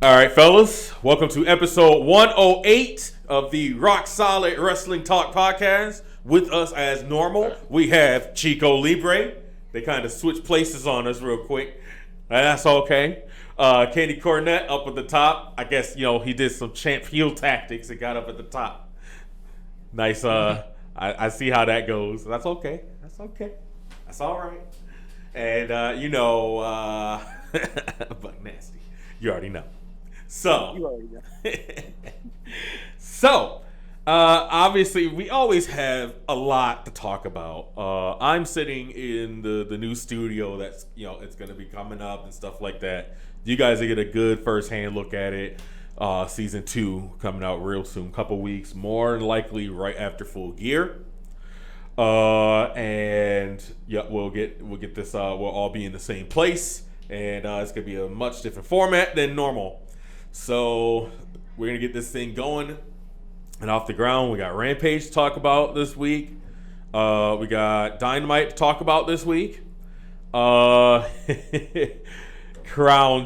All right, fellas, welcome to episode 108 of the Rock Solid Wrestling Talk podcast. With us as normal, we have Chico Libre. They kind of switched places on us real quick. That's okay. Candy Cornette up at the top. I guess, he did some champ heel tactics and got up at the top. Nice. I see how that goes. That's okay. That's all right. And, Buck Nasty. You already know. So, obviously, we always have a lot to talk about. I'm sitting in the new studio that's, it's going to be coming up and stuff like that. You guys will get a good first-hand look at it. Season 2 coming out real soon, couple weeks, more than likely right after Full Gear. And yeah, we'll get this. We'll all be in the same place, and it's gonna be a much different format than normal. So we're gonna get this thing going and off the ground. We got Rampage to talk about this week. We got Dynamite to talk about this week. Crown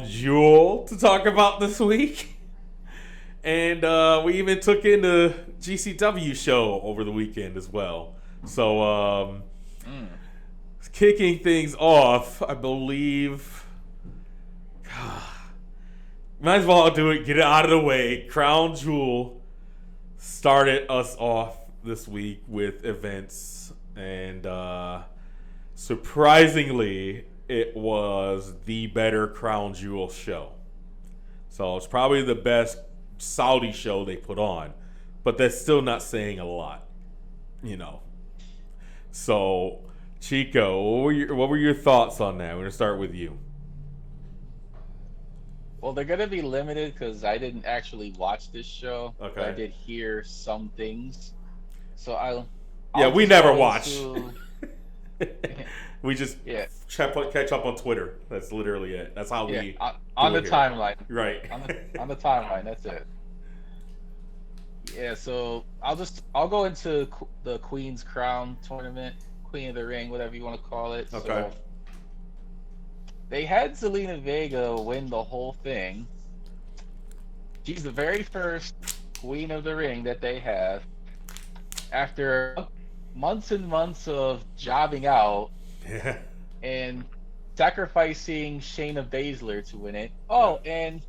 Jewel to talk about this week. And we even took in the GCW show over the weekend as well. So, kicking things off, I believe. Might as well do it, get it out of the way. Crown Jewel started us off this week with events, and surprisingly, it was the better Crown Jewel show. So it's probably the best Saudi show they put on, but that's still not saying a lot, So, Chico, what were your thoughts on that? We're gonna start with you. Well, they're gonna be limited because I didn't actually watch this show. Okay. But I did hear some things, so we never watch. We just catch up on Twitter. That's literally it. That's how we on the timeline. Right. On the timeline. That's it. Yeah. So I'll go into the Queen's Crown tournament, Queen of the Ring, whatever you want to call it. Okay. So they had Zelina Vega win the whole thing. She's the very first Queen of the Ring that they have. After months and months of jobbing out and sacrificing Shayna Baszler to win it. Oh, and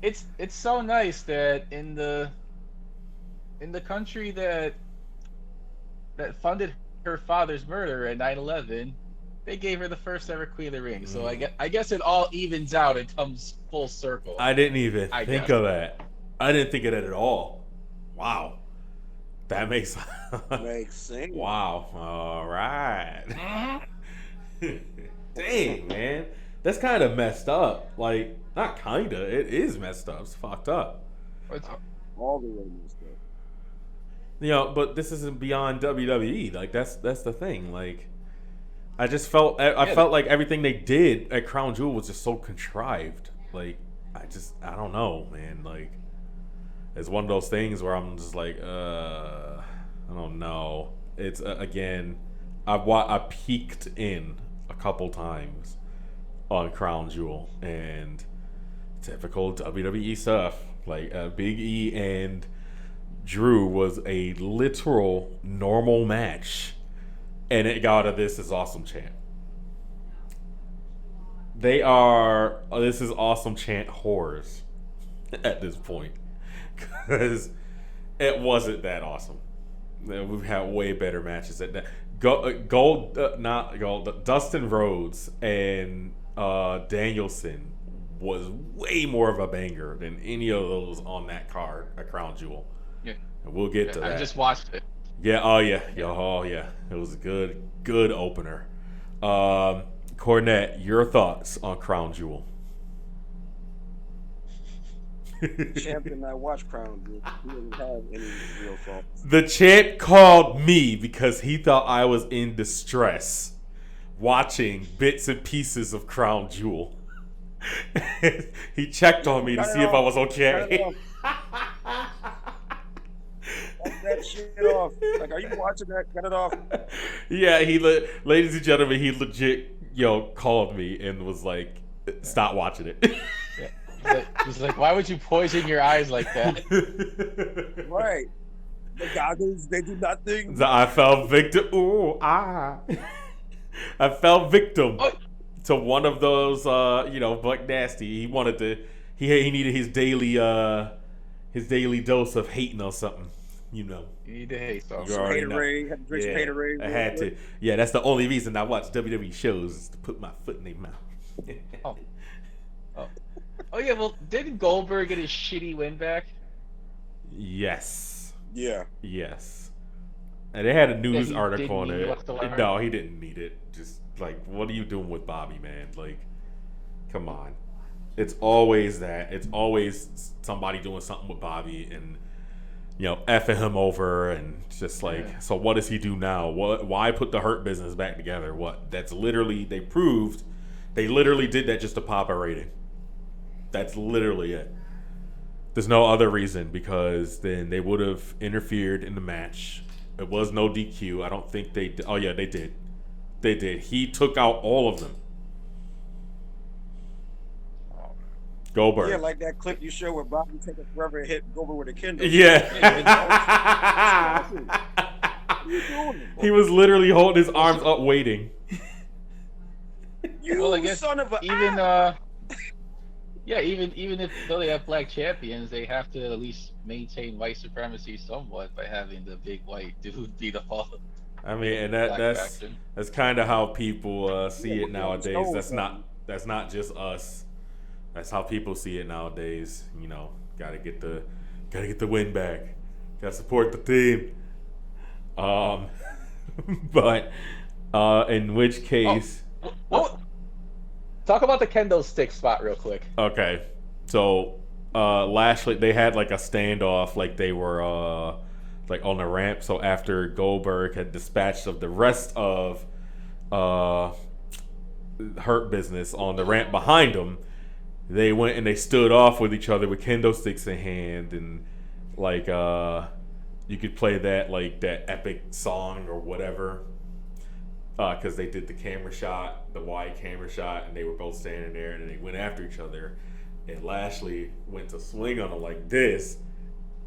it's so nice that in the country that funded her father's murder at 9/11, they gave her the first ever Queen of the Ring. So I guess it all evens out and comes full circle. I didn't even think of that. I didn't think of that at all. Wow. That makes sense. Wow. All right. Dang, man. That's kind of messed up. Like, not kind of. It is messed up. It's fucked up. It's all the way messed up. But this isn't beyond WWE. Like, that's the thing. Like, I just felt felt like everything they did at Crown Jewel was just so contrived. Like, I don't know, man. Like, it's one of those things where I'm just like, I don't know. It's again, I peeked in a couple times on Crown Jewel, and typical WWE stuff. Like Big E and Drew was a literal normal match, and it got a "This is awesome" chant. They are "This is awesome" chant whores at this point. Because it wasn't that awesome. We've had way better matches at that. Dustin Rhodes and Danielson was way more of a banger than any of those on that card at Crown Jewel. Yeah. And we'll get to that. I just watched it. Yeah. Oh yeah. It was a good opener. Cornette, your thoughts on Crown Jewel? Champ did not watch Crown Jewel. He didn't have any real thoughts. The champ called me because he thought I was in distress watching bits and pieces of Crown Jewel. He checked on me to see if I was okay. Cut that shit off. Like, are you watching that? Cut it off. Yeah, ladies and gentlemen, he legit, called me and was like, stop watching it. He's like, why would you poison your eyes like that? Right. The goggles, they do nothing. I fell victim. Ooh, I fell victim to one of those. Buck Nasty. He wanted to. He needed his daily dose of hating or something. You know. You need to hate something. You already know. Haterade, had to drink some Haterade. I had to. Yeah, that's the only reason I watch WWE shows is to put my foot in their mouth. Oh yeah. Well, didn't Goldberg get his shitty win back? Yes. Yeah. Yes. And they had a news he article on didn't it. need whatsoever? No, he didn't need it. Just like, what are you doing with Bobby, man? Like, come on. It's always that. It's always somebody doing something with Bobby and, effing him over and just like, So what does he do now? Why put the Hurt Business back together? What? That's literally, they literally did that just to pop a rating. That's literally it. There's no other reason because then they would have interfered in the match. It was no DQ. I don't think they did. Oh, yeah, they did. They did. He took out all of them. Goldberg. Yeah, like that clip you show where Bobby taking forever and hit Goldberg with a Kendo. Yeah. What are you doing? He was literally holding his arms up waiting. You Well, I guess son of a... even if though they have black champions, they have to at least maintain white supremacy somewhat by having the big white dude be the fall. I mean, and that's kind of how people see it nowadays. That's not just us. That's how people see it nowadays. Gotta get the win back. Gotta support the team. But in which case, Talk about the kendo stick spot real quick. Okay, so Lashley, they had like a standoff, like they were like on the ramp. So after Goldberg had dispatched of the rest of Hurt Business on the ramp behind him, they went and they stood off with each other with kendo sticks in hand, and like you could play that like that epic song or whatever. Because they did the camera shot, the wide camera shot, and they were both standing there, and then they went after each other. And Lashley went to swing on him like this,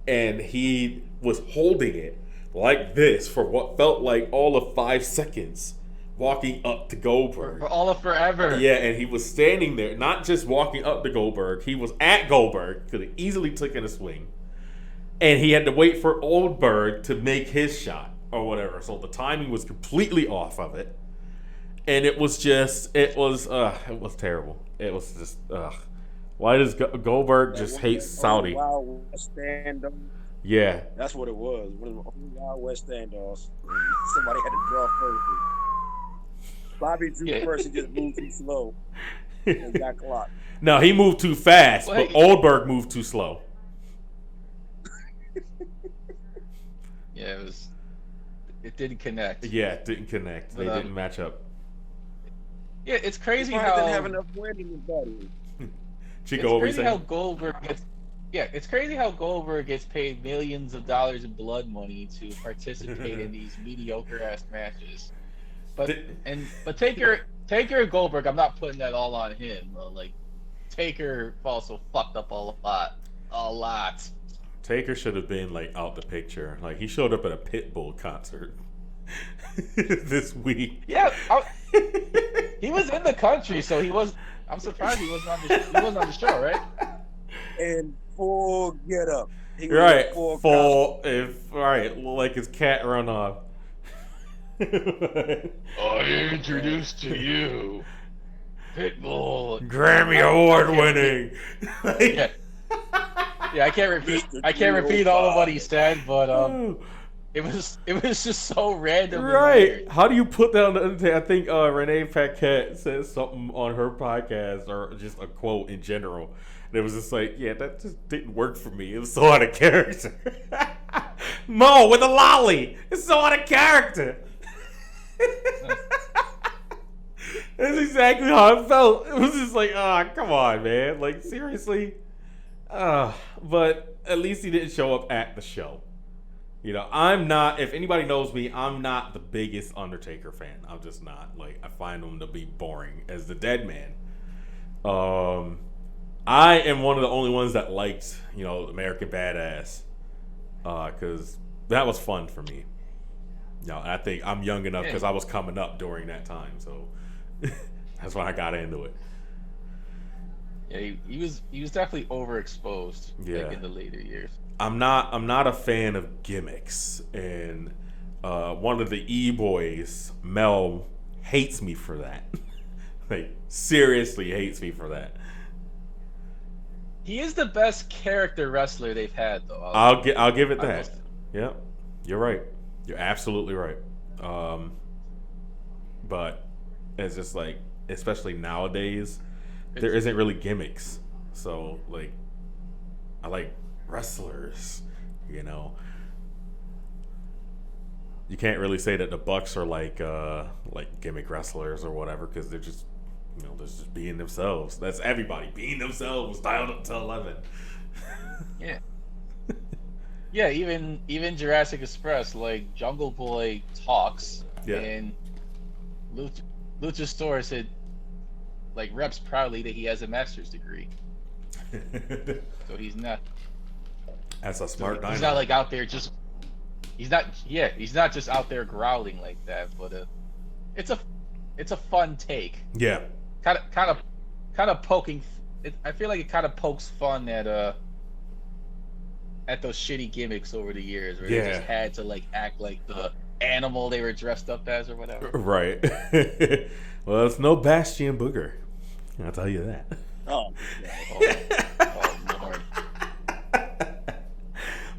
and he was holding it like this for what felt like all of 5 seconds, walking up to Goldberg. For all of forever. Yeah, and he was standing there, not just walking up to Goldberg. He was at Goldberg, could have easily taken a swing. And he had to wait for Goldberg to make his shot. Or whatever, so the timing was completely off of it, and it was terrible. It was just why does Goldberg just hate Saudi? Wild West standoff. Yeah, that's what it was. One of the only Wild West standoffs. Somebody had to draw first. Bobby drew first and just moved too slow and got clocked. No, he moved too fast, but Goldberg moved too slow. Yeah, it didn't connect. Yeah, it didn't connect. They didn't match up. Yeah, it's crazy how didn't have enough wind in his body. It's crazy how Goldberg gets. Yeah, it's crazy how Goldberg gets paid millions of dollars in blood money to participate in these mediocre ass matches. But Taker and Goldberg, I'm not putting that all on him. Like Taker also fucked up a lot. Taker should have been like out the picture. Like he showed up at a Pitbull concert this week. Yeah, he was in the country, so he was. I'm surprised he wasn't on the show, right? And full get up. Right, like his cat run off. I introduce to you Pitbull, Grammy Award winning. Yeah, I can't repeat all of what he said, but it was just so random. Right? How do you put that on the Undertaker? I think Renee Paquette said something on her podcast, or just a quote in general. And it was just like, yeah, that just didn't work for me. It was so out of character. Mo with a lolly. It's so out of character. That's exactly how I felt. It was just like, come on, man. Like, seriously. But at least he didn't show up at the show. I'm not, if anybody knows me, I'm not the biggest Undertaker fan. I'm just not. Like, I find him to be boring as the dead man. I am one of the only ones that liked, American Badass, because that was fun for me. I think I'm young enough because I was coming up during that time, so that's when I got into it. Yeah, he was definitely overexposed in the later years. I'm not a fan of gimmicks, and one of the E-boys, Mel, hates me for that. Like, seriously hates me for that. He is the best character wrestler they've had, though. I'll give it that. Yeah, you're right. You're absolutely right. But it's just like, especially nowadays, there isn't really gimmicks. So like, I like wrestlers. You can't really say that the Bucks are like gimmick wrestlers or whatever, because they're just they're just being themselves. That's everybody being themselves, dialed up to 11. Yeah. Yeah, even Jurassic Express, like Jungle Boy talks, and Luchasaurus said, like, reps proudly that he has a master's degree. So he's not. That's a smart dynamo. He's not like out there just. He's not just out there growling like that. But it's a fun take. Yeah. Kind of poking. I feel like it kind of pokes fun at those shitty gimmicks over the years, where they just had to like act like the animal they were dressed up as or whatever. Right. Well, it's no Bastion Booger. I'll tell you that. Oh, Lord.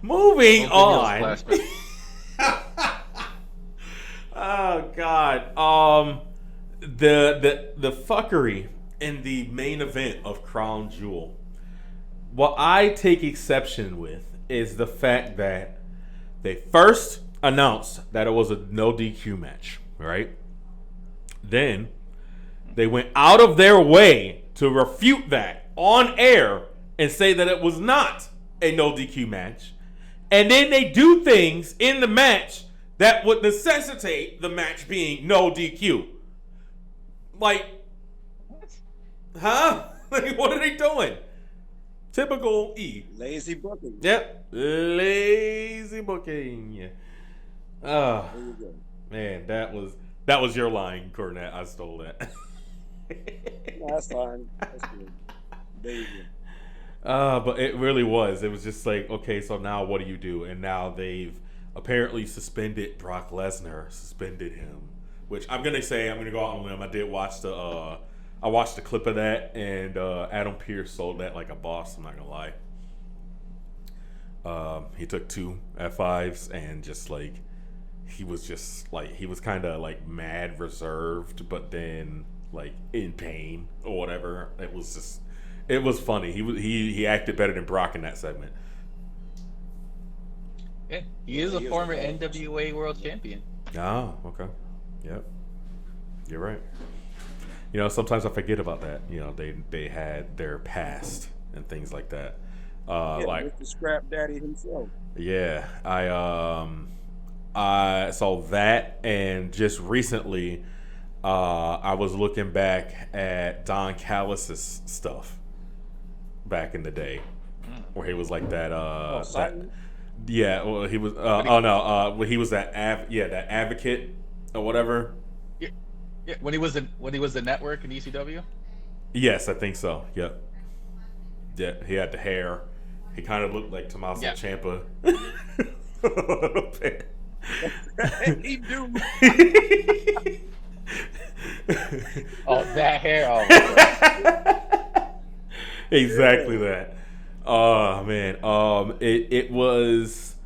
Moving on. Oh God. The fuckery in the main event of Crown Jewel. What I take exception with is the fact that they first announced that it was a no DQ match, right? Then they went out of their way to refute that on air and say that it was not a no DQ match. And then they do things in the match that would necessitate the match being no DQ. Like, huh? Like, what are they doing? Typical E. Lazy booking. Yep. Lazy booking. There you go. Man, that was your line, Cornette. I stole that. No, that's fine. That's good. There you go. But it really was. It was just like, okay, so now what do you do? And now they've apparently suspended Brock Lesnar. Suspended him. Which I'm gonna go out on a limb. I did watch I watched the clip of that, and Adam Pearce sold that like a boss. I'm not gonna lie. He took 2 F5s and just like he was kind of like mad, reserved, but then like in pain or whatever. It was funny. He acted better than Brock in that segment. Yeah, he is a former NWA World Champion. Oh, okay. Yep. You're right. Sometimes I forget about that. They had their past and things like that. Like Mr. Scrap Daddy himself. Yeah, I saw that, and just recently, I was looking back at Don Callis' stuff back in the day, where he was like that. Well, he was. When he was that that advocate or whatever. Yeah, when he was the network in ECW. Yes, I think so. Yep. Yeah, he had the hair. He kind of looked like Tommaso Ciampa. A little bit. He do. Oh, that hair! Oh, my God. Exactly that. Oh man. It was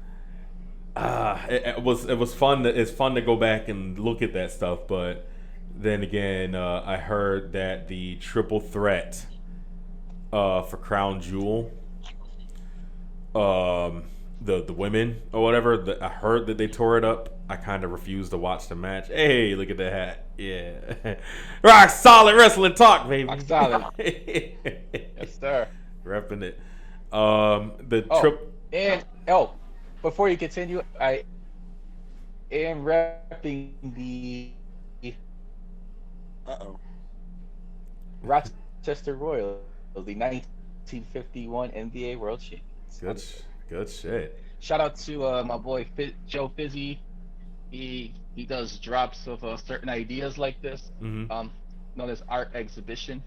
fun. It's fun to go back and look at that stuff, but then again, I heard that the triple threat for Crown Jewel, the women or whatever, I heard that they tore it up. I kind of refused to watch the match. Hey, look at the hat. Yeah. Rock solid wrestling talk, baby. Rock solid. Yes, sir. Repping it. Before you continue, I am repping the Rochester Royals, the 1951 NBA World Champions. Good shit. Shout out to my boy Joe Fizzy. He does drops of certain ideas like this, Mm-hmm. known as art exhibition.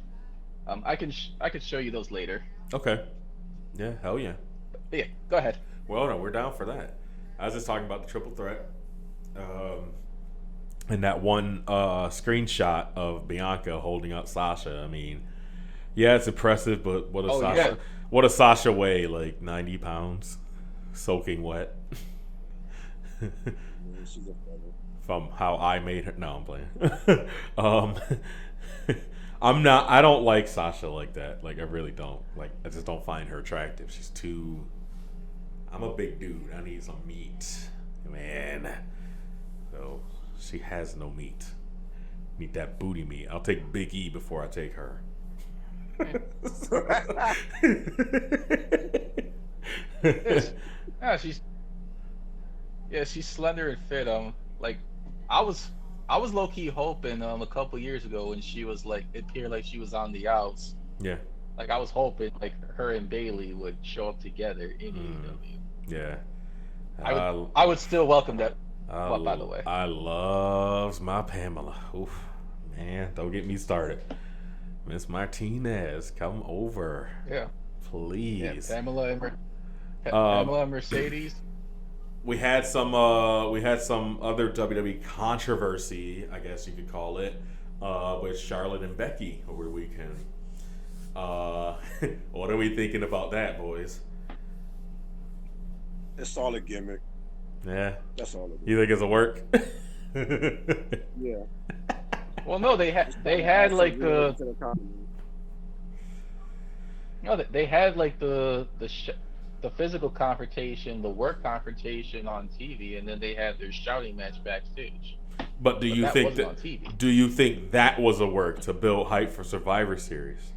I can show you those later. Okay. Yeah, hell yeah. But yeah, go ahead. Well, no, we're down for that. I was just talking about the triple threat. And that one screenshot of Bianca holding up Sasha. I mean, yeah, it's impressive, but what does Sasha weigh? Like 90 pounds? Soaking wet. From how I made her. No, I'm playing. I don't like Sasha like that. Like, I really don't. Like, I just don't find her attractive. She's too. I'm a big dude. I need some meat. Man. So, she has no meat. Need that booty meat. I'll take Big E before I take her. She's slender and fit. Like I was low key hoping a couple years ago when she was like, it appeared like she was on the outs. Yeah. Like I was hoping like her and Bailey would show up together in AEW. Yeah. I would still welcome that. By the way, I loves my Pamela. Oof, man, don't get me started. Miss Martinez, come over. Yeah. Please. Yeah, Pamela and Mercedes. We had some other WWE controversy, I guess you could call it, with Charlotte and Becky over the weekend. What are we thinking about that, boys? It's all a gimmick. Yeah. That's all it is. You think it's a work? Yeah. Well, no, they had like the they had like the physical confrontation, the work confrontation on TV, and then they had their shouting match backstage. But do you think that was a work to build hype for Survivor Series?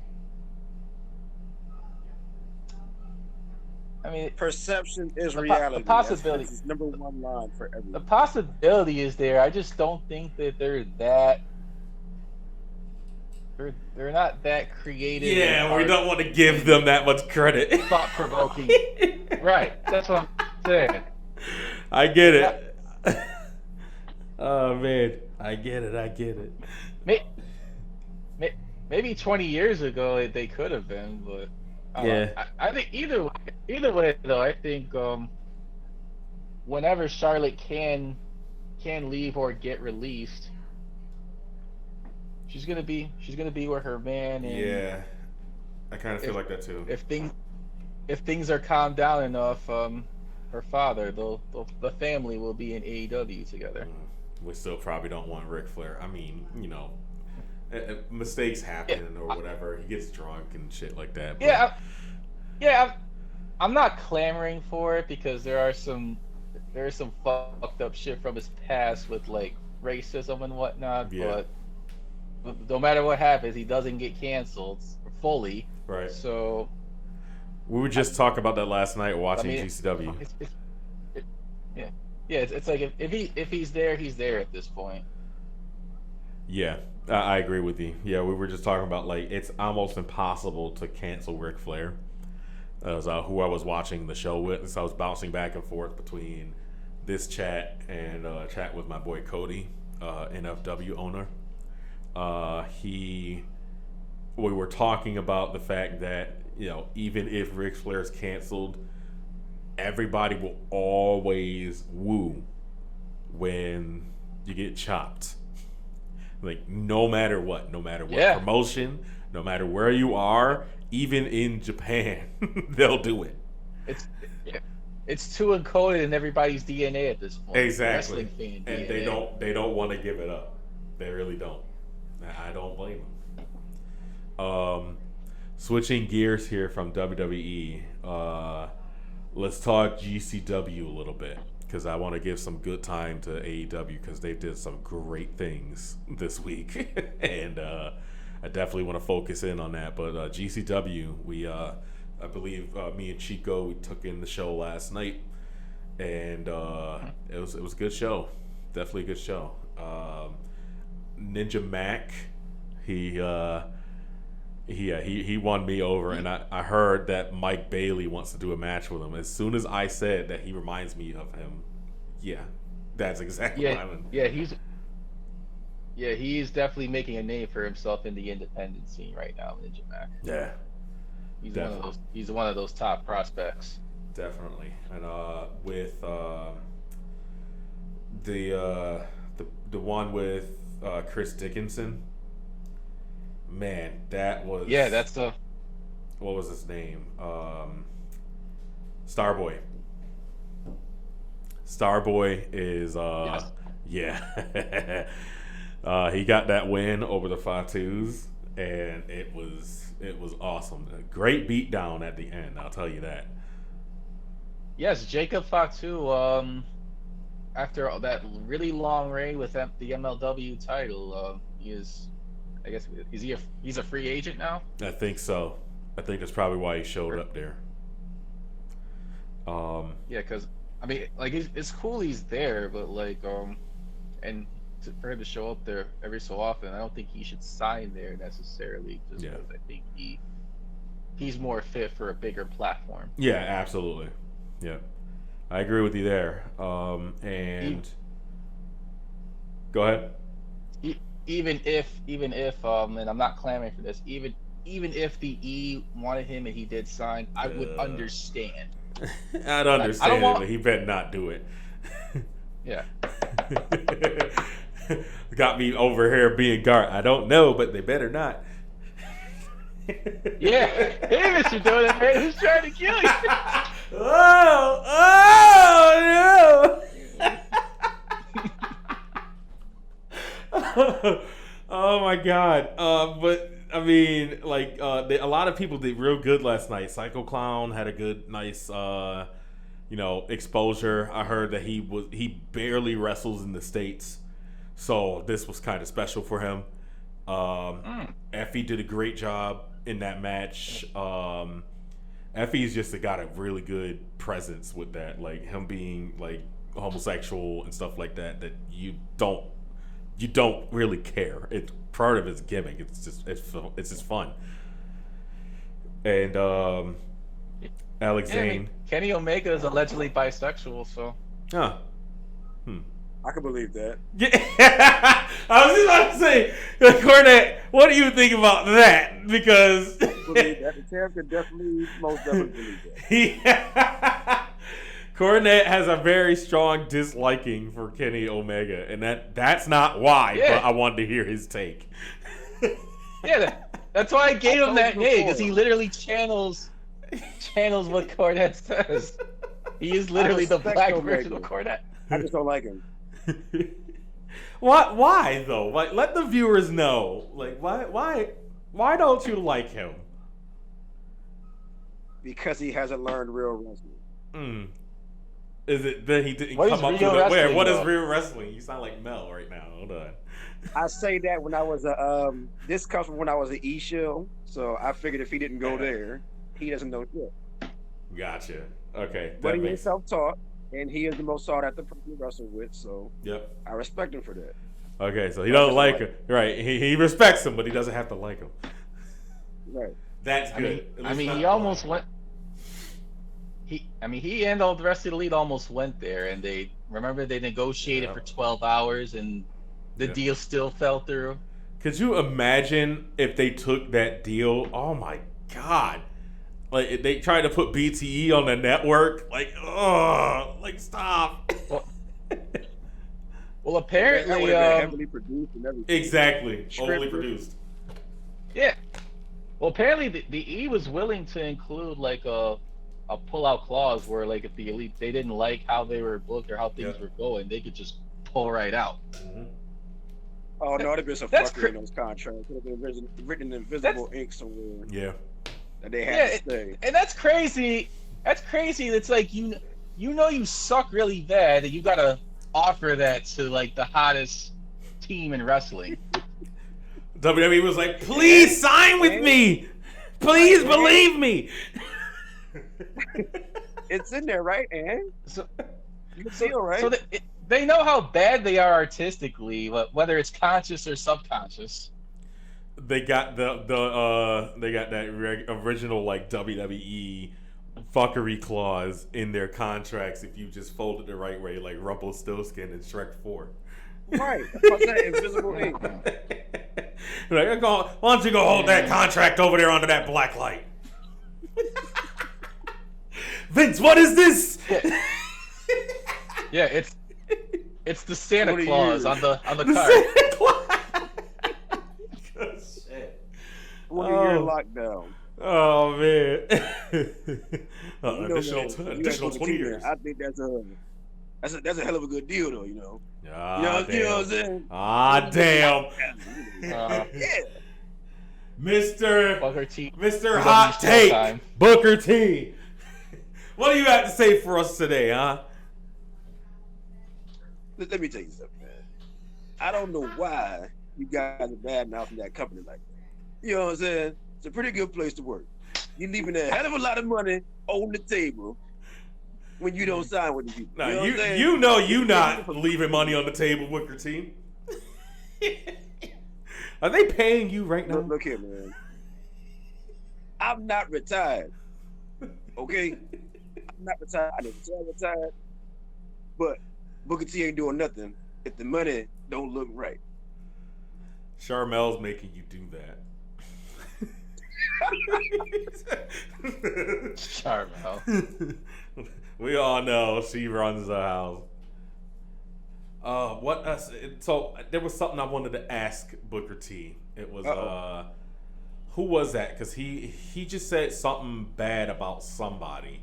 I mean, perception is reality. The possibility is number one line for everyone. The possibility is there. I just don't think that they're that. They're not that creative. Yeah, we don't want to give them that much credit. Thought provoking. Right. That's what I'm saying. I get it. Oh man, I get it. Maybe 20 years ago they could have been, but yeah. I think either way though, I think whenever Charlotte can leave or get released, she's gonna be with her man. And yeah, I kind of feel like that too. If things are calmed down enough, her father, the family will be in AEW together. We still probably don't want Ric Flair. I mean, you know, mistakes happen or whatever. He gets drunk and shit like that. But... Yeah. I'm not clamoring for it because there is some fucked up shit from his past with like racism and whatnot. Yeah. But no matter what happens, he doesn't get canceled fully. Right. So we were just talking about that last night watching GCW. It's like if he's there, he's there at this point. Yeah, I agree with you. Yeah, we were just talking about like it's almost impossible to cancel Ric Flair. As who I was watching the show with, so I was bouncing back and forth between this chat and chat with my boy Cody, NFW owner. We were talking about the fact that, you know, even if Ric Flair is canceled, everybody will always woo when you get chopped. Like no matter what promotion, no matter where you are, even in Japan, they'll do it. It's too encoded in everybody's DNA at this point. Exactly. Fan and DNA. they don't want to give it up. They really don't. I don't blame them. Switching gears here from WWE, let's talk GCW a little bit because I want to give some good time to AEW because they did some great things this week, and I definitely want to focus in on that. But GCW, I believe me and Chico, we took in the show last night, and it was a good show, definitely a good show. Ninja Mac, he he won me over, and I heard that Mike Bailey wants to do a match with him. As soon as I said that he reminds me of him, that's exactly what happened. He's definitely making a name for himself in the independent scene right now, Ninja Mac. Yeah, he's one of those top prospects. Definitely, and with the one with Chris Dickinson. Man, that was that's the what was his name? Starboy. Starboy is he got that win over the Fatus, and it was awesome. A great beatdown at the end, I'll tell you that. Yes, Jacob Fatu, after that really long reign with the MLW title, he's a free agent now? I think so. I think that's probably why he showed up there. Because I mean, like, it's cool he's there, but like, and for him to show up there every so often, I don't think he should sign there necessarily. Just because I think he's more fit for a bigger platform. Yeah, absolutely. Yeah, I agree with you there. And go ahead. Even if, and I'm not clamoring for this, even if the E wanted him and he did sign, I would understand. I'd understand, but he better not do it. Yeah. Got me over here being guard. I don't know, but they better not. Yeah. Hey, Mr. Donut Man, who's trying to kill you? Oh no! Oh my God! But I mean, like, a lot of people did real good last night. Psycho Clown had a good, nice, exposure. I heard that he barely wrestles in the States, so this was kind of special for him. Effie did a great job in that match. Effie's just got a really good presence with that, like him being like homosexual and stuff like that. That you don't really care. It's part of his gimmick. It's just fun. And Alex Zane. Kenny Omega is allegedly bisexual, so. Huh. I can believe that. Yeah. I was just about to say, Cornette, what do you think about that? Because believe that. The champ could most definitely believe that. Yeah. Cornette has a very strong disliking for Kenny Omega, and that's not why, but I wanted to hear his take. That's why I gave him that name, because he literally channels what Cornette says. He is literally the black version of Cornette. I just don't like him. What? Why though? Like, let the viewers know. Like, why don't you like him? Because he hasn't learned real wrestling. Is it that he didn't come up to the what is real wrestling? You sound like Mel right now. Hold on. I say that when I was this comes from when I was an E-Show, so I figured if he didn't go there, he doesn't know shit. Gotcha. Okay. But he is self-taught, and he is the most sought after person to wrestle with, so I respect him for that. Okay, so he doesn't like him. Right. He respects him, but he doesn't have to like him. Right. That's good. He almost went. He and all the rest of the league almost went there, and they negotiated for 12 hours, and the deal still fell through. Could you imagine if they took that deal? Oh my God! Like, they tried to put BTE on the network. Like, stop. Well, apparently, heavily produced and everything. Exactly, overly produced. Yeah. Well, apparently the E was willing to include like a pull-out clause where, like, if the Elite they didn't like how they were booked or how things were going, they could just pull right out. Mm-hmm. Oh no, there'd been some fuckery in those contracts. It would have been written in invisible ink somewhere. Yeah. That they had to stay. And that's crazy. That's crazy. It's like you suck really bad, and you gotta offer that to like the hottest team in wrestling. WWE was like, please sign with me. Please believe me. It's in there, right, Ann? So, you feel right. So they know how bad they are artistically, whether it's conscious or subconscious. they got that original like WWE fuckery clause in their contracts if you just fold it the right way, like Rumpelstiltskin in Shrek 4. Right. That's what I'm saying. Invisible ink. Like, why don't you go hold that contract over there under that black light? Vince, what is this? Yeah, it's the Santa Claus on the card. Santa Claus. Good shit. 20-year lockdown. Oh man. Additional 20 years. I think that's a hell of a good deal, though. You know. Ah, you know what I'm saying? Ah, damn. Yeah. Mr. Hot Take, Booker T. What do you have to say for us today, huh? Let me tell you something, man. I don't know why you guys are bad mouthing that company like that. You know what I'm saying? It's a pretty good place to work. You're leaving a hell of a lot of money on the table when you don't sign with the people. Now, you know you not leaving money on the table, Booker T. Are they paying you right now? Look here, man. I'm not retired. Okay? I'm not retired. I never retired. But Booker T ain't doing nothing if the money don't look right. Charmel's making you do that. Charmel. We all know she runs the house. So there was something I wanted to ask Booker T. It was who was that? Because he just said something bad about somebody.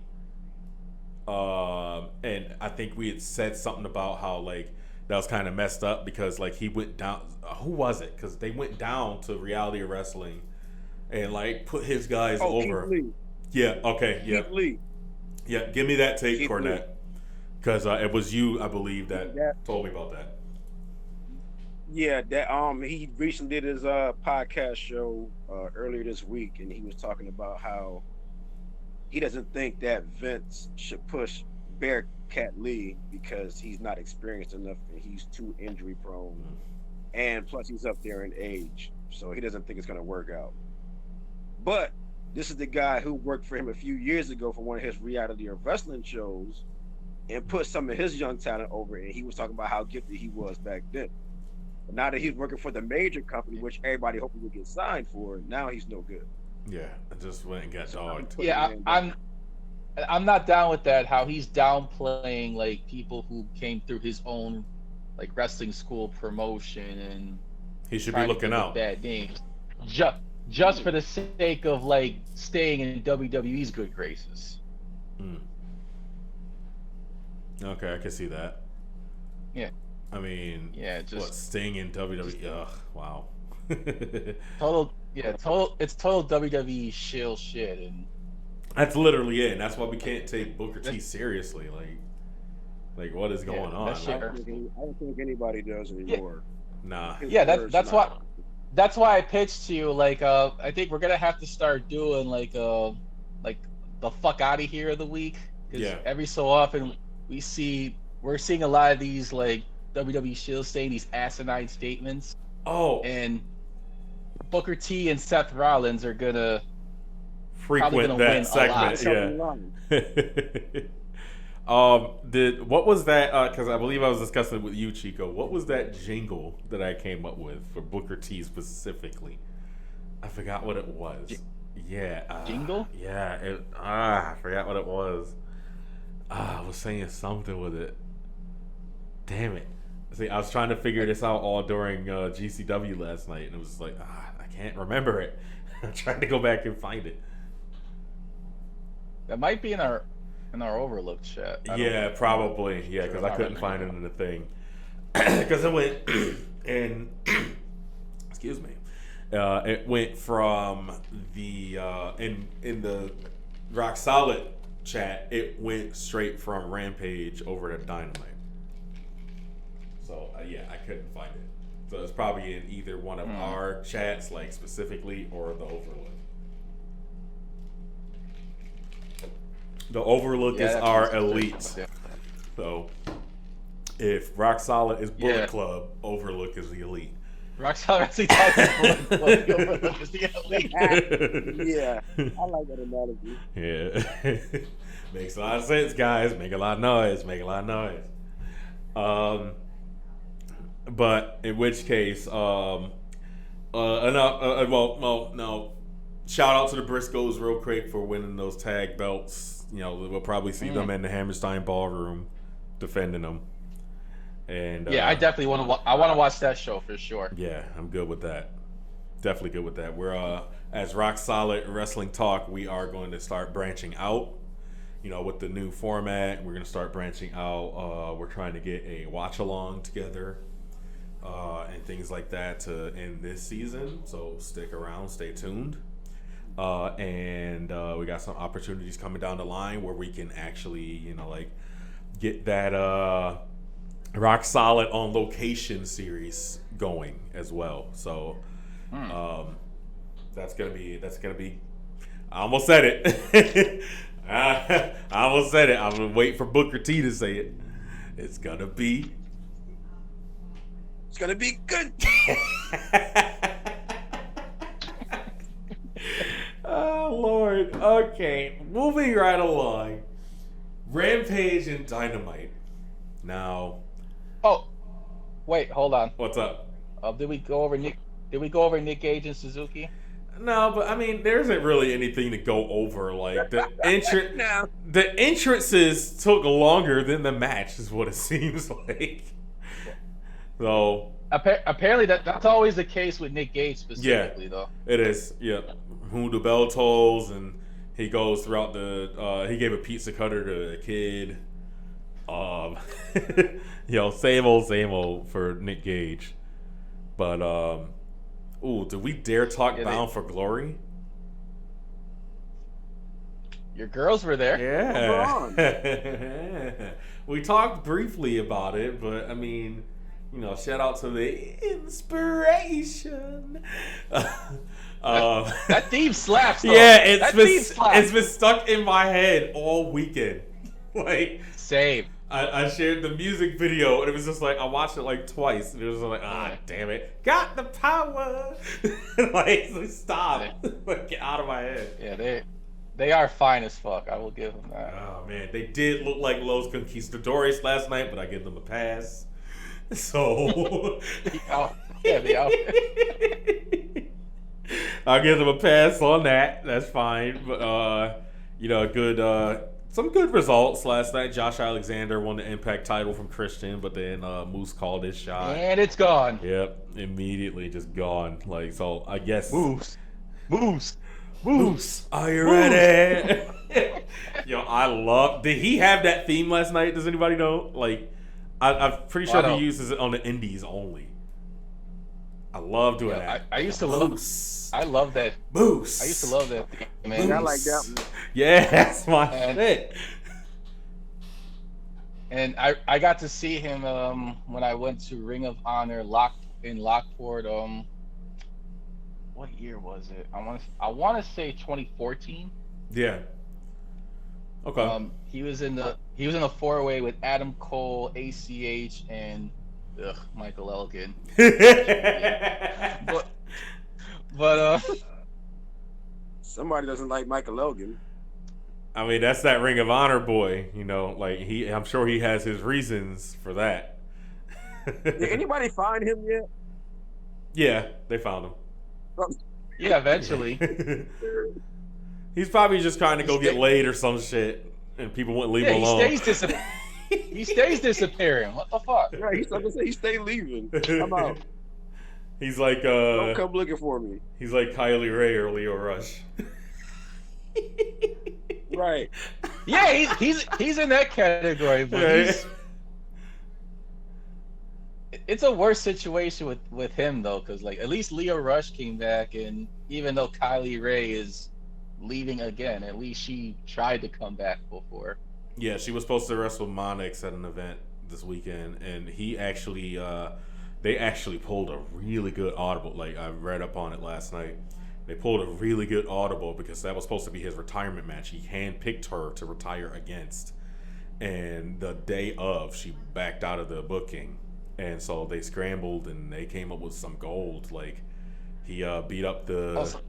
And I think we had said something about how like that was kind of messed up because like he went down. Who was it? Because they went down to Reality Wrestling and like put his guys over. Keith Lee. Yeah. Okay. Yeah. Keith Lee. Yeah. Give me that tape, Keith Cornette. Because it was you, I believe, that Yeah. told me about that. Yeah, that he recently did his podcast show earlier this week, and he was talking about how he doesn't think that Vince should push Bearcat Lee because he's not experienced enough and he's too injury prone, and plus he's up there in age, so he doesn't think it's going to work out. But this is the guy who worked for him a few years ago for one of his reality or wrestling shows and put some of his young talent over, and he was talking about how gifted he was back then. But now that he's working for the major company, which everybody hoping will get signed for, now he's no good. Yeah, I just went and got dogged. Yeah, I'm not down with that. How he's downplaying like people who came through his own like wrestling school promotion, and he should be looking out. Bad names, just for the sake of like staying in WWE's good graces. Okay, I can see that. Yeah. I mean, yeah, just staying in WWE. Ugh, wow. It's total WWE shill shit, and that's literally it. And that's why we can't take Booker T seriously. Like what is going on? I don't think anybody does anymore. Nah. Yeah, that's why I pitched to you. Like, I think we're gonna have to start doing like the fuck out of here of the week, because every so often we're seeing a lot of these like WWE Shield saying these asinine statements. Oh, and Booker T and Seth Rollins are gonna frequent that segment. Yeah. What was that? Because I believe I was discussing it with you, Chico. What was that jingle that I came up with for Booker T specifically? I forgot what it was. Jingle? Yeah. I forgot what it was. I was saying something with it. Damn it. See, I was trying to figure this out all during GCW last night, and it was like, I can't remember it. I'm trying to go back and find it. That might be in our Overlook chat. Yeah, probably. Yeah, because I couldn't find it in the thing. Because it went and excuse me. It went from the in the Rock Solid chat. It went straight from Rampage over to Dynamite. So I couldn't find it. So it's probably in either one of our chats, like specifically, or the Overlook. The Overlook is our elite. So if Rock Solid is Bullet Club, Overlook is the elite. Rock Solid Wrestling Talk will be overlooked as the elite. Yeah, I like that analogy. Yeah. Makes a lot of sense, guys. Make a lot of noise. Make a lot of noise. But in which case, no. Shout out to the Briscoes real quick for winning those tag belts. You know, we'll probably see them in the Hammerstein Ballroom defending them. And yeah, I definitely want to. I want to watch that show for sure. Yeah, I'm good with that. Definitely good with that. We're as Rock Solid Wrestling Talk, we are going to start branching out. You know, with the new format, we're going to start branching out. We're trying to get a watch along together and things like that to end this season. So stick around, stay tuned. And we got some opportunities coming down the line where we can actually, you know, like get that Rock Solid on Location series going as well. So that's gonna be. I almost said it. I almost said it. I'm gonna wait for Booker T to say it. It's gonna be good. Oh Lord. Okay, moving right along. Rampage and Dynamite. Now. Oh, wait, hold on. What's up? Did we go over Nick? Did we go over Nick Gage and Suzuki? No, but I mean, there isn't really anything to go over. Like the entrances took longer than the match, is what it seems like. So apparently that's always the case with Nick Gage specifically, though. It is. Yeah, who the bell tolls, and he goes throughout the. He gave a pizza cutter to a kid. Same old for Nick Gage. But did we dare talk Bound for Glory? Your girls were there. Yeah. We talked briefly about it, but I mean, you know, shout out to the inspiration. That theme slaps, though. Yeah, it's been stuck in my head all weekend. Like, same. I shared the music video, and it was just like, I watched it like twice, and it was like, damn it, got the power. Like, stop. Like, get out of my head. Yeah, they are fine as fuck. I will give them that. Oh man, they did look like Los Conquistadores last night, but I give them a pass. So they out. I'll give them a pass on that. That's fine. But some good results last night. Josh Alexander won the Impact title from Christian, but then Moose called his shot. And it's gone. Yep, immediately just gone. Like, so I guess Moose. Are you ready? Did he have that theme last night? Does anybody know? Like, I'm pretty sure he uses it on the indies only. I love doing that. I used to love. I love that. Moose. I used to love that theme, man. I like that one. Yeah, that's my shit. And I got to see him when I went to Ring of Honor in Lockport. What year was it? I want to say 2014. Yeah. Okay. He was in the 4-way with Adam Cole, ACH, and Michael Elgin. but somebody doesn't like Michael Elgin. I mean, that's that Ring of Honor boy, you know. Like, I'm sure he has his reasons for that. Did anybody find him yet? Yeah, they found him. Yeah, eventually. He's probably just trying to go get laid or some shit, and people wouldn't leave him alone. He stays disappearing. What the fuck? Right, he's like I said, he stay leaving. I'm out. He's like, don't come looking for me. He's like Kylie Ray or Leo Rush. Right. Yeah, he's in that category, but it's a worse situation with him though, because like at least Leo Rush came back, and even though Kylie Ray is leaving again, at least she tried to come back before. Yeah, she was supposed to wrestle Monix at an event this weekend, and he actually, they actually pulled a really good audible. Like, I read up on it last night. They pulled a really good audible because that was supposed to be his retirement match. He handpicked her to retire against, and the day of, she backed out of the booking, and so they scrambled and they came up with some gold. Like he beat up the. Also,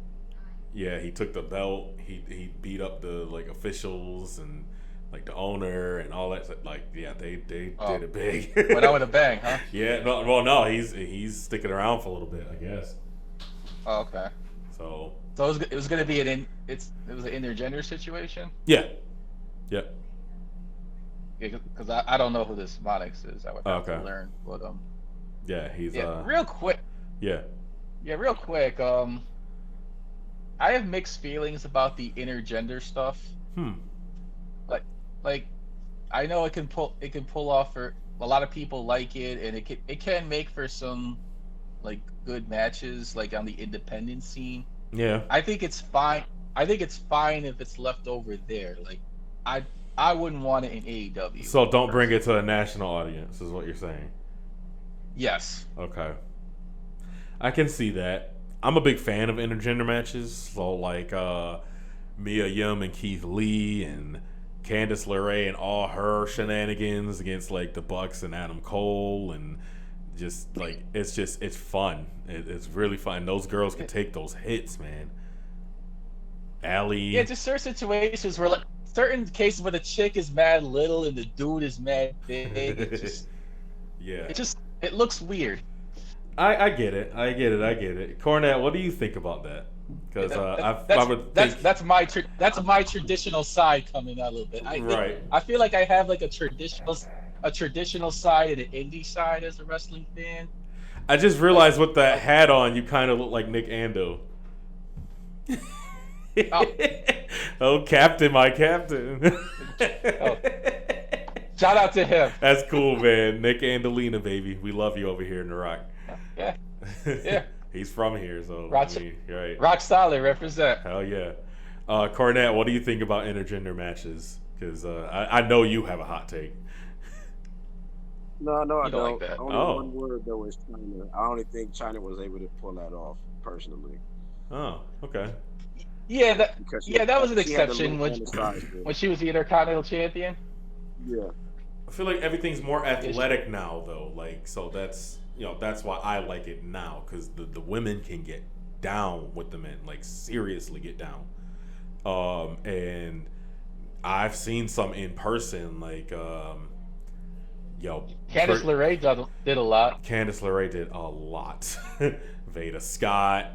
he took the belt. He beat up the like officials and like the owner and all that. Like they did it big. went out with a bang, huh? Yeah, no, he's sticking around for a little bit, I guess. Oh, okay. So it was going to be it was an intergender situation. Yeah. Because I don't know who this Monix is. I would have to learn. But yeah, he's real quick. Yeah. Yeah, real quick. I have mixed feelings about the intergender stuff. Like, I know it can pull off for a lot of people like it, and it can make for some like good matches like on the independent scene. Yeah. I think it's fine. I think it's fine if it's left over there. Like, I wouldn't want it in AEW. So don't bring it to a national audience, is what you're saying. Yes. Okay. I can see that. I'm a big fan of intergender matches. So like Mia Yim and Keith Lee and Candice LeRae and all her shenanigans against like the Bucks and Adam Cole, and just like it's fun. It's really fun. Those girls can take those hits, man. Allie. Yeah, just certain situations where like certain cases where the chick is mad little and the dude is mad big. It looks weird. I get it. Cornette, what do you think about that? Because that's my traditional side coming out a little bit. I feel like I have like a traditional side and an indie side as a wrestling fan. I just realized with that hat on, you kind of look like Nick Ando. Oh, Captain, my Captain. Shout out to him. That's cool, man. Nick Andolina, baby. We love you over here in the Rock. Yeah. He's from here, so right. Rock solid, represent. Hell yeah. Cornette, what do you think about intergender matches? Because I know you have a hot take. No, I don't. Like that. Only one word though is China. I only think China was able to pull that off personally. Oh, okay. Yeah, that was an exception when she was the Intercontinental Champion. Yeah. I feel like everything's more athletic now, though. Like, so that's why I like it now, because the women can get down with the men, like seriously get down. And I've seen some in person, like Candice LeRae did a lot. Candice LeRae did a lot. Veda Scott,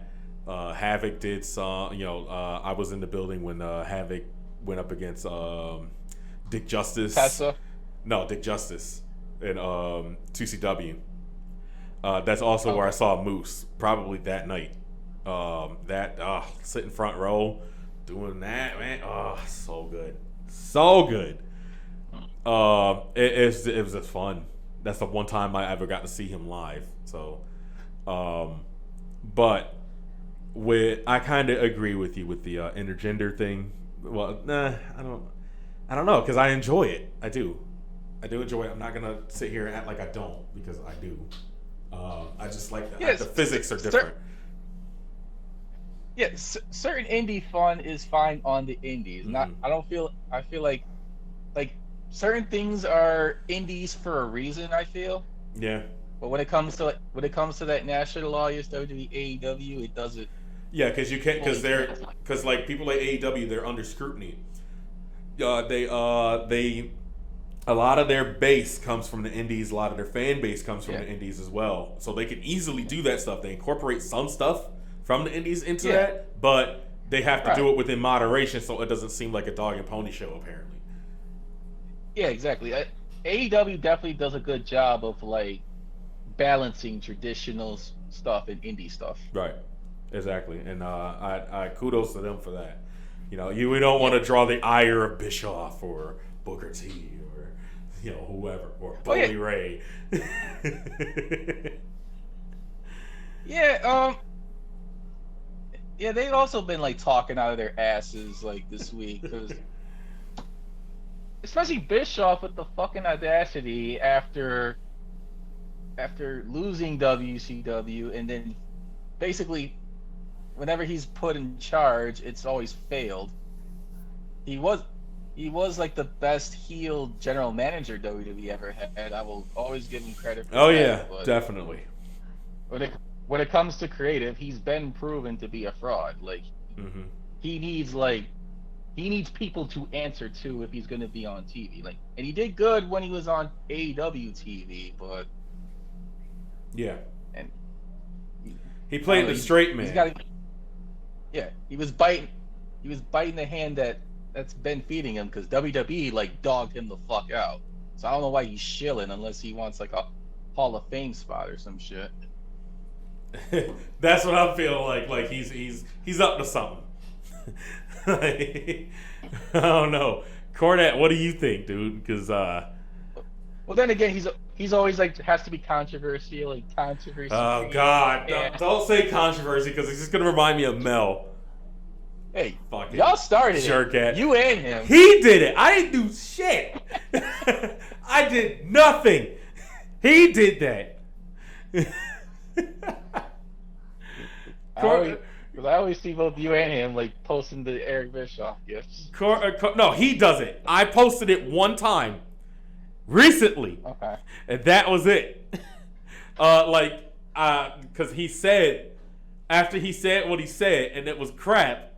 Havoc did some. I was in the building when Havoc went up against Dick Justice. Tessa? No, Dick Justice in 2CW. That's also where I saw Moose, probably that night. Sitting front row, doing that, man. Oh, so good. It was just fun. That's the one time I ever got to see him live. So, but I kind of agree with you with the intergender thing. Well, I don't know, because I enjoy it. I do enjoy it. I'm not gonna sit here and act like I don't, because I do. I just like that. Yes, the physics are different. Certain indie fun is fine on the indies. Mm-hmm. I feel like certain things are indies for a reason. I feel. Yeah. But when it comes to that national audience, WWE, AEW, it doesn't. Yeah, because you can't, because like people like AEW, they're under scrutiny. A lot of their base comes from the indies. A lot of their fan base comes from the indies as well. So they can easily do that stuff. They incorporate some stuff from the indies into that, but they have to do it within moderation, so it doesn't seem like a dog and pony show, apparently. Yeah, exactly. AEW definitely does a good job of like balancing traditional stuff and indie stuff. Right. Exactly. And I kudos to them for that. We don't want to draw the ire of Bischoff or Booker T or whoever, or Bully Ray. They've also been like talking out of their asses like this week, because especially Bischoff with the fucking audacity after losing WCW, and then basically whenever he's put in charge, it's always failed. He was he was like the best heel general manager WWE ever had. I will always give him credit for Oh that. yeah, But definitely. when it comes to creative, he's been proven to be a fraud. Like Mm-hmm. he needs people to answer to if he's going to be on TV. Like, and he did good when he was on AEW TV, but Yeah. and He played the straight man. He was biting the hand that's been feeding him because WWE like dogged him the fuck out. So I don't know why he's shilling unless he wants like a Hall of Fame spot or some shit. That's what I'm feeling like. Like he's up to something. Like, I don't know. Cornette, what do you think, dude? Because well, then again, he's always like has to be controversial, like controversy. oh God, don't say controversy because it's just gonna remind me of Mel. Hey, Fucking y'all started jerk it. at. You and him. He did it. I didn't do shit. I did nothing. He did that. I always see both you and him like posting the Eric Bischoff gifts. No, he does it. I posted it one time recently, Okay. and that was it. Because he said after he said what he said, and it was crap.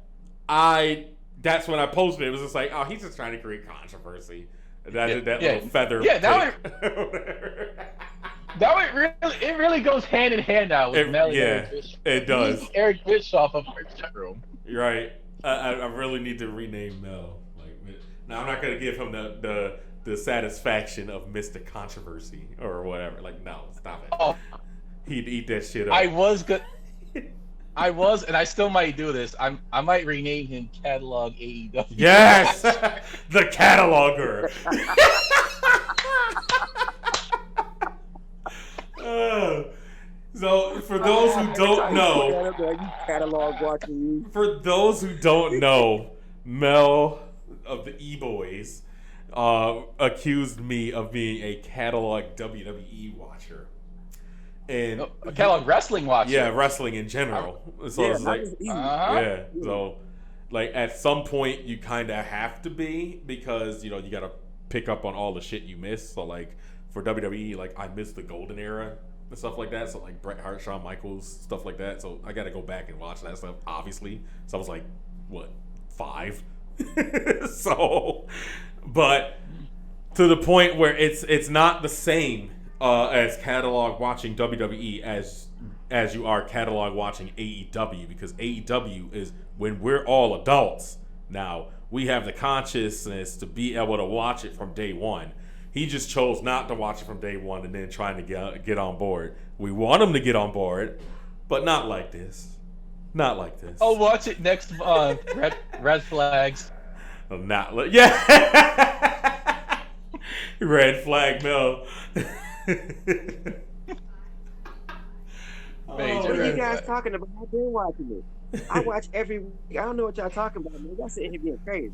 That's when I posted it. It was just like, oh, he's just trying to create controversy. And I did that little feather. Yeah, it really goes hand in hand now with Mel and Eric Bischoff. It does. He's Eric Bischoff of our chat room. You're right. I really need to rename Mel. Like, now I'm not gonna give him the satisfaction of Mr. Controversy or whatever. Like, no, stop it. Oh, He'd eat that shit up. I was, and I still might do this. I might rename him Catalog AEW. Yes, the cataloger. So for those who don't know, Mel of the E-Boys accused me of being a catalog WWE watcher. And A catalog wrestling watcher. Yeah, wrestling in general. So it's like, yeah. So, like, at some point, you kind of have to be because you got to pick up on all the shit you miss. So, like, for WWE, like, I missed the golden era and stuff like that. So, like, Bret Hart, Shawn Michaels, stuff like that. So, I got to go back and watch that stuff, obviously. So, I was like, what, 5? So, but to the point where it's not the same as catalog watching WWE as you are catalog watching AEW, because AEW is when we're all adults now. We have the consciousness to be able to watch it from day one. He just chose not to watch it from day one and then trying to get on board. We want him to get on board, but not like this. Not like this. I'll watch it next month. Red flags. Yeah. Red flag Mel. What are you guys talking about? I've been watching it. I watch every week. I don't know what y'all talking about, man. Y'all sitting here being crazy.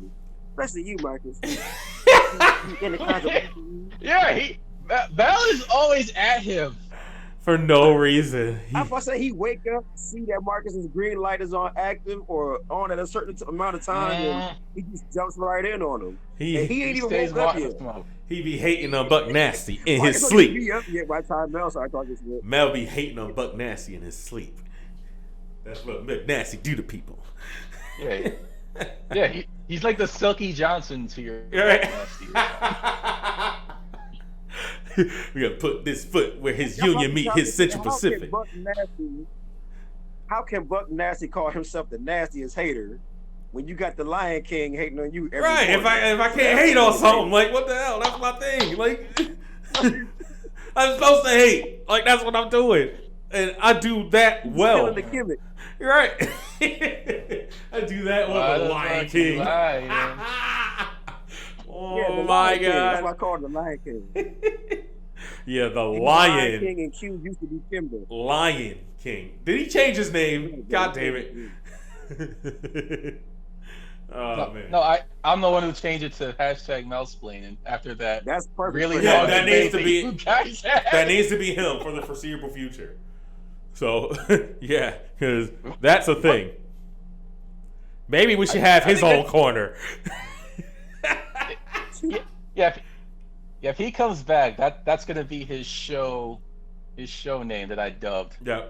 Especially you, Marcus. Yeah, Bell is always at him. For no reason. I was say he wake up, see that Marcus's green light is on active or on at a certain amount of time, and he just jumps right in on him. He ain't even woke up yet. He be hating on Buck Nasty in his sleep. Be up yet by the time Mel started talking shit. Mel be hating on Buck Nasty in his sleep. That's what Buck Nasty do to people. Yeah, yeah. He's like the Silky Johnson to your Nasty. We gotta put this foot where his union meet his Central Pacific. How can Buck Nasty call himself the nastiest hater when you got the Lion King hating on you every right, if I can't hate on something, like, what the hell? That's my thing. Like, I'm supposed to hate. Like, that's what I'm doing. And I do that well. The gimmick. Right. I do that with the Lion King. Oh my God. That's why I call it the Lion King. Yeah, the Lion Lion King and Q used to be Kimber. Lion King. Did he change his name? God damn it. Oh man. No, I'm the one who changed it to #Melsplaining after that. That's perfect. Really yeah, that needs to be that needs to be him for the foreseeable future. So yeah, because that's a thing. Maybe we should have his own corner. yeah, if he comes back, that's gonna be his show name that I dubbed. Yeah.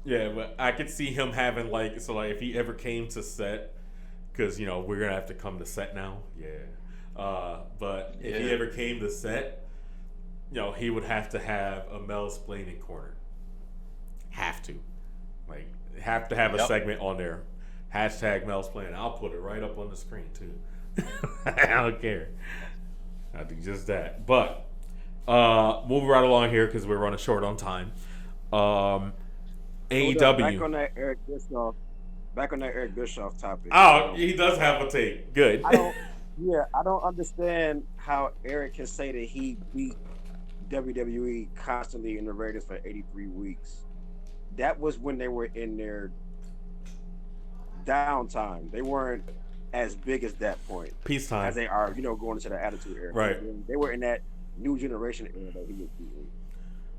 Yeah, but I could see him having like if he ever came to set, because we're gonna have to come to set now. Yeah. But if he ever came to set, he would have to have a Mel's Splaining corner. Have to have a segment on there. Hashtag Mel's Splaining. I'll put it right up on the screen too. I don't care. I'll do just that. But moving right along here because we're running short on time. AEW. Back on that Eric Bischoff topic. Oh, he does have a take. Good. I don't understand how Eric can say that he beat WWE constantly in the ratings for 83 weeks. That was when they were in their downtime. They weren't as big as that point. Peacetime. As they are, going into the Attitude Era. Right. They were in that new generation era that he was beating.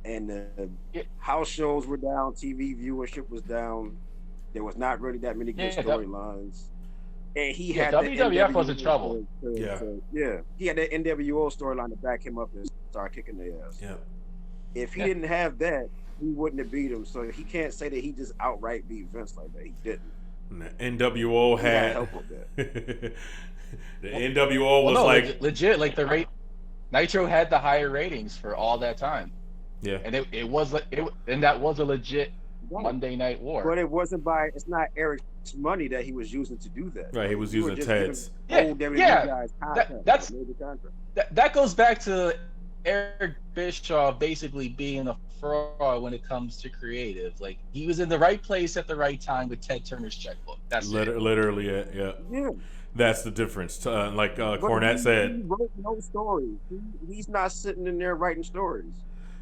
And the house shows were down, TV viewership was down. There was not really that many good storylines. And he had WWF was in trouble. He had that NWO storyline to back him up and start kicking their ass. Yeah. If he didn't have that, he wouldn't have beat him. So he can't say that he just outright beat Vince like that. He didn't. NWO had help with that. The NWO was legit. Like the rate, Nitro had the higher ratings for all that time. Yeah, and that was a legit Monday Night War. But it's not Eric's money that he was using to do that. Right, he was using Ted's. That goes back to Eric Bischoff basically being a fraud when it comes to creative. Like he was in the right place at the right time with Ted Turner's checkbook. That's literally it. Yeah. That's the difference. Cornette said, he wrote no stories. He's not sitting in there writing stories.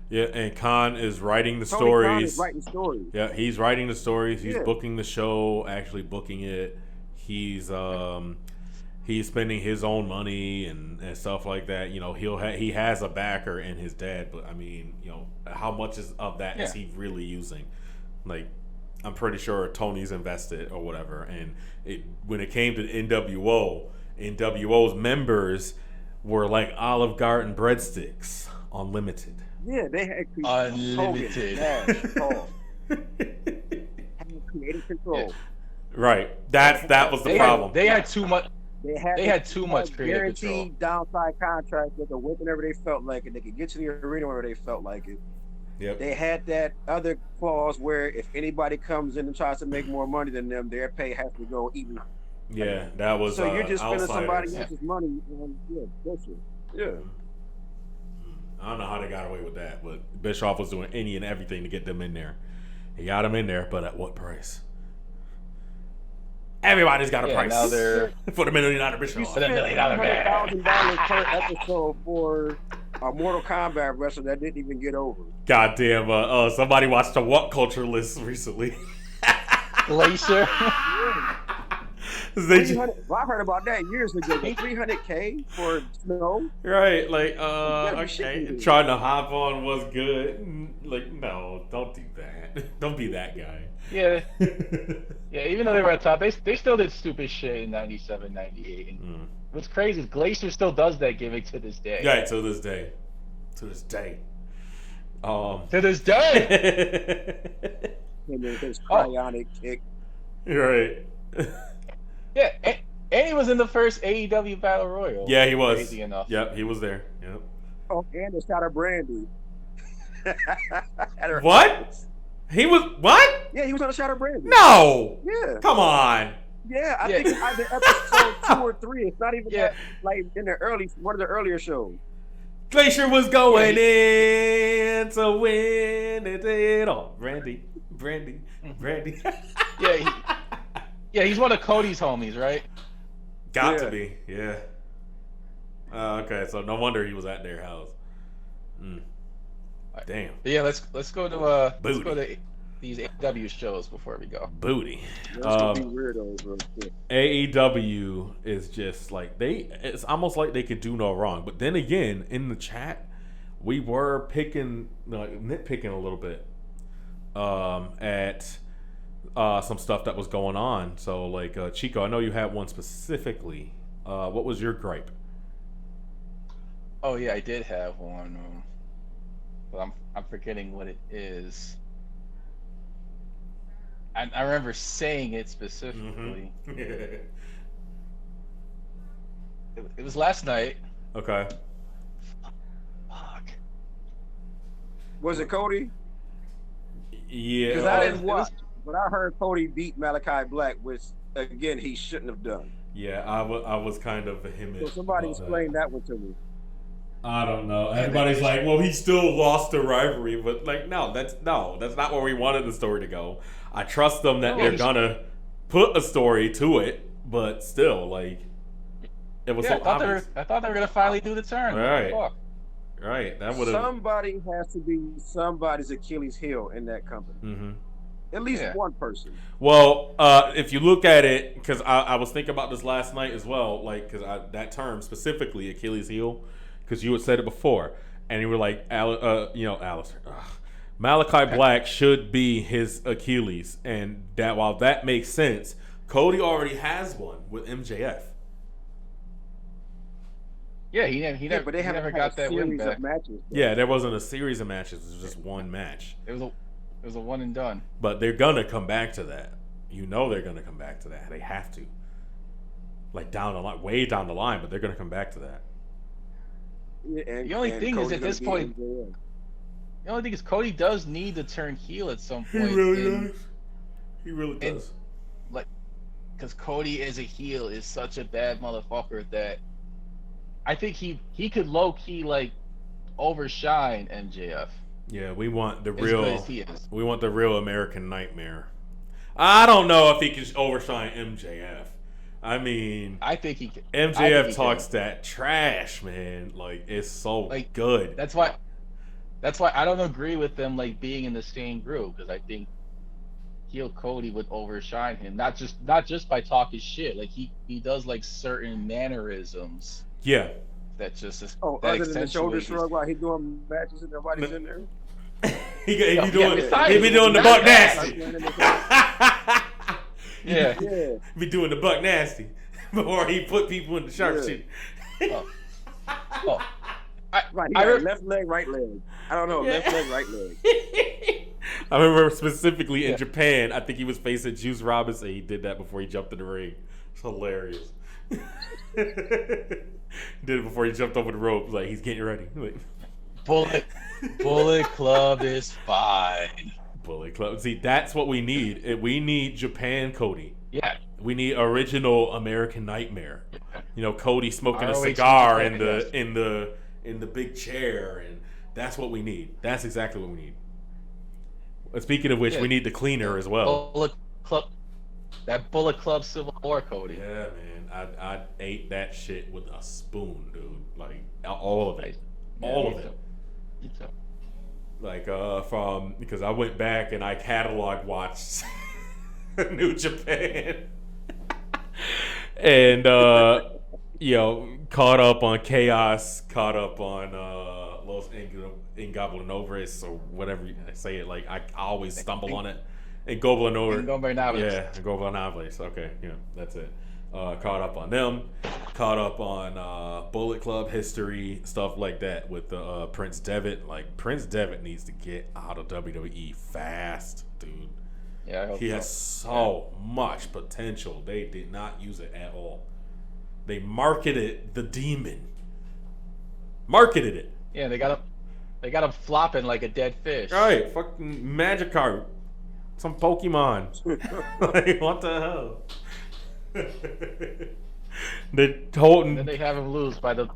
Yeah, and Khan is writing the Tony stories. Khan is writing stories. Yeah, he's writing the stories. He's booking the show, actually booking it. He's spending his own money and stuff like that. He has a backer in his dad, but I mean, how much of that is he really using? Like, I'm pretty sure Tony's invested or whatever. And when it came to NWO's members were like Olive Garden breadsticks, unlimited. Yeah, they had unlimited. Creative control. Right. That was the problem. They had too much. They had too much creative control. Guaranteed downside contracts. They could work whenever they felt like it. They could get to the arena whenever they felt like it. Yep. They had that other clause where if anybody comes in and tries to make more money than them, their pay has to go even. Yeah, that was. So you're just spending Outsiders. somebody else's money on bullshit. Yeah. I don't know how they got away with that, but Bischoff was doing any and everything to get them in there. He got them in there, but at what price? Everybody's got a price. Now they're for the $1 million Bischoff. For the $1 million man. $1,000 per episode for a Mortal Kombat wrestler that didn't even get over. Goddamn! Somebody watched a What Culture list recently. Glacier. Well, I heard about that years ago. $300K for Snow. Right, okay. Trying to hop on was good. Like, no, don't do that. Don't be that guy. Yeah. Even though they were at top, they still did stupid shit in 97, 98. And what's crazy is Glacier still does that gimmick to this day. Yeah, to this day. To this day. And then his cryonic kick. Right. Yeah, and he was in the first AEW Battle Royal. Yeah, he was. Crazy enough. Yep, he was there. Yep. Oh, and the shot of Brandy. What? He was what? Yeah, he was on the shot of Brandy. No. Yeah. Come on. Yeah, I think it's either episode 2 or 3. It's not even that, like in the one of the earlier shows. Glacier was going in to win it all. Brandy. Yeah, he's one of Cody's homies, right? Got to be, yeah. Okay, so no wonder he was at their house. Damn. But yeah, let's go to these AEW shows before we go. Booty. AEW is just like it's almost like they could do no wrong. But then again, in the chat, we were nitpicking a little bit at some stuff that was going on. So like Chico, I know you had one specifically. What was your gripe? Oh yeah, I did have one. But I'm forgetting what it is. I remember saying it specifically. Mm-hmm. It was last night. Okay. Fuck. Was it Cody? Yeah. Because I didn't watch, but I heard Cody beat Malachi Black, which again he shouldn't have done. Yeah, I was kind of vehement. So somebody explain that one to me. I don't know. Everybody's like, well, he still lost the rivalry, but like, that's not where we wanted the story to go. I trust them that they're gonna put a story to it, but still, like, it was so obvious. I thought they were gonna finally do the turn. Right. That would have. Somebody has to be somebody's Achilles heel in that company. Mm-hmm. At least one person. Well, if you look at it, because I was thinking about this last night as well, like, because that term specifically, Achilles heel, because you had said it before, and you were like, Alistair, Malachi Black should be his Achilles, and that while that makes sense, Cody already has one with MJF. Yeah, he never. But they never got that win back. Matches, yeah, there wasn't a series of matches; it was just one match. It was a one and done. But they're gonna come back to that. You know they're gonna come back to that. They have to. Like down the line, way down the line, but they're gonna come back to that. Yeah, the only thing is at this point, the only thing is Cody does need to turn heel at some point. He really does. He really does. Like, because Cody as a heel is such a bad motherfucker that I think he could low key like overshine MJF. Yeah, we want the as real. good as he is. We want the real American Nightmare. I don't know if he can overshine MJF. I mean, I think he can. MJF talks that trash, man. Like, it's so good. That's why I don't agree with them like being in the same group, because I think heel Cody would overshine him. Not just by talking shit. Like he does like certain mannerisms. Yeah. That just is. Other than the shoulder shrug while he doing matches and nobody's in there. he be doing the buck nasty. Yeah. Be doing the buck nasty before he put people in the sharpshooter. Left leg, right leg. I don't know. Left leg, right leg. I remember specifically in Japan, I think he was facing Juice Robinson. He did that before he jumped in the ring. It's hilarious. Did it before he jumped over the rope. Like, he's getting ready. Like, Bullet Club is fine. Bullet Club. See, that's what we need. We need Japan Cody. Yeah. We need original American Nightmare. You know, Cody smoking a cigar in the big chair, and that's what we need. That's exactly what we need. Speaking of which, we need the cleaner as well. Bullet Club Civil War Cody. Yeah, man. I ate that shit with a spoon, dude. Like, all of it. All of it. Like, because I went back and I catalog watched New Japan. And, caught up on Chaos, caught up on Los Ingobernables, or whatever you say it. Like, I always stumble on it. Ingobernables. Yeah, Ingobernables. Okay, yeah, that's it. Caught up on them, caught up on Bullet Club history, stuff like that with Prince Devitt. Like, Prince Devitt needs to get out of WWE fast, dude. Yeah, I hope he has so much potential. They did not use it at all. They marketed the demon. Marketed it. Yeah, they got him flopping like a dead fish. All right, fucking Magikarp, some Pokemon. Like, what the hell? And then they have him lose by the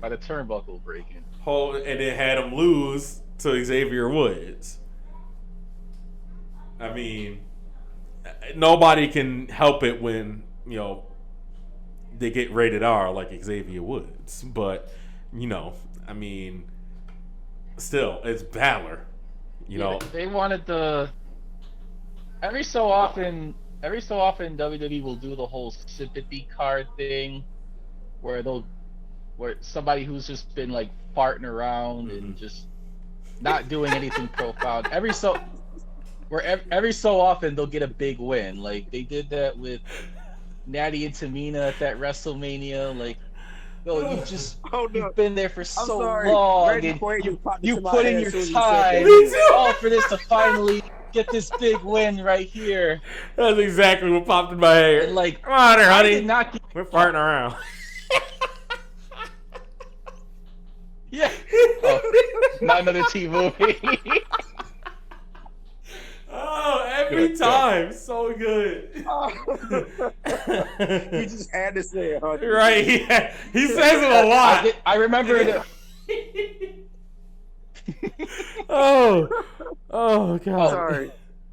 turnbuckle breaking. And they had him lose to Xavier Woods. I mean, nobody can help it when, they get rated R like Xavier Woods. But, I mean, still, it's Balor. They wanted every so often WWE will do the whole sympathy card thing, where somebody who's just been like farting around and just not doing anything profound. Every so often they'll get a big win. Like they did that with Natty and Tamina at that WrestleMania. Like Yo, you've been there for so sorry. long, Randy and Quaid just popped you into my put in head your as soon as you time, said that. all for this to finally get this big win right here. That's exactly what popped in my head. And like, come on there, I honey. did not get We're farting around. Yeah. Oh, not another T movie. Oh, every Good, time. So good. You just had to say it, huh? Right. Yeah. He says it a lot. I remember it. Oh God. Sorry.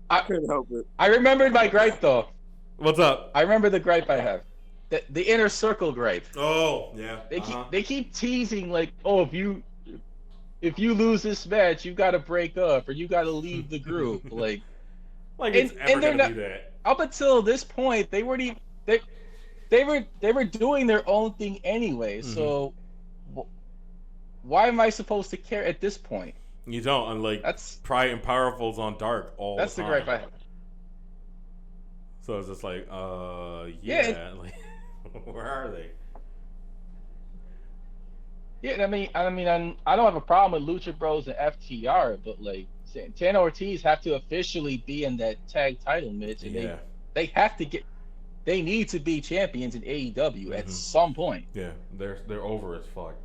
I couldn't help it. I remembered my gripe though. What's up? I remember the gripe I have. The inner circle gripe. Oh, yeah. They keep teasing like, oh, if you lose this match, you got to break up or you got to leave the group. Like it's ever they're gonna do that. Up until this point, they weren't even they were doing their own thing anyway. Mm-hmm. So why am I supposed to care at this point? You don't, unlike Pride and Powerful's on Dark all the time. That's the gripe I have. So it's just like, yeah. Like, where are they? Yeah, I mean, I don't have a problem with Lucha Bros and FTR, but like Santana Ortiz have to officially be in that tag title match, and they have to they need to be champions in AEW at some point. Yeah, they're over as fuck.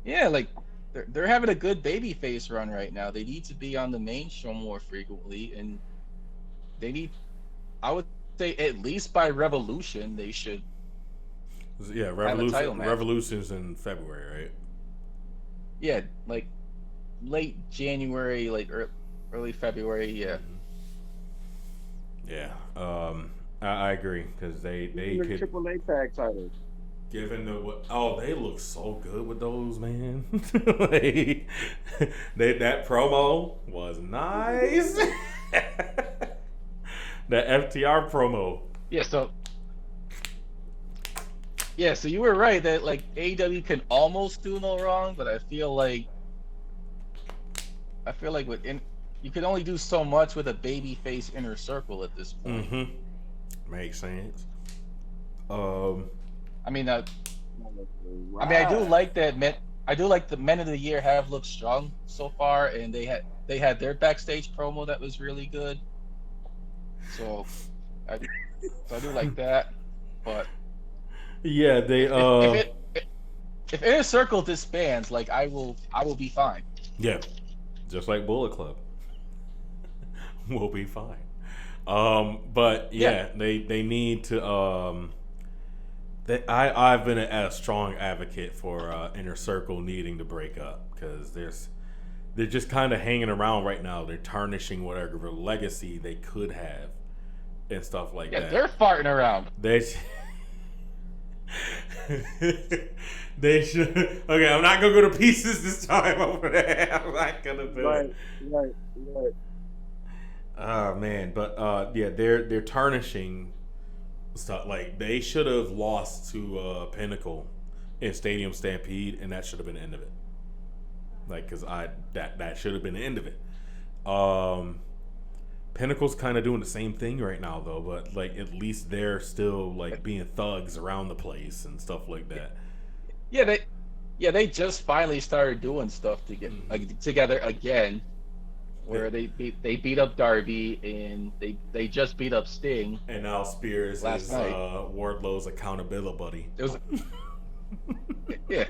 Yeah, like they're having a good babyface run right now. They need to be on the main show more frequently, and they need, I would say, at least by Revolution, they should. Yeah, Revolution's in February, right? Yeah, like late January, like early February. Yeah. Yeah, I agree because they could Triple A tag titles. Given they look so good with those, man. Like, that promo was nice. That FTR promo. Yeah, so you were right that like AEW can almost do no wrong, but I feel like you can only do so much with a babyface inner circle at this point. Makes sense. I do like that. I do like the Men of the Year have looked strong so far, and they had their backstage promo that was really good. So I do like that, but yeah, they if Inner Circle disbands, like I will be fine. Yeah, just like Bullet Club, we'll be fine. But yeah, they need to. I've been a strong advocate for Inner Circle needing to break up because they're just kind of hanging around right now. They're tarnishing whatever legacy they could have and stuff like that. Yeah, they're farting around. They should. Okay, I'm not gonna go to pieces this time over there. I'm not gonna do it. Right. Oh man, but yeah, they're tarnishing stuff. Like they should have lost to Pinnacle in Stadium Stampede, and that should have been the end of it. Like, cause that should have been the end of it. Pinnacle's kind of doing the same thing right now, though. But like, at least they're still like being thugs around the place and stuff like that. They just finally started doing stuff to get together again. Where they beat up Darby and they just beat up Sting. And now Spears is Wardlow's accountability buddy. It was, yeah.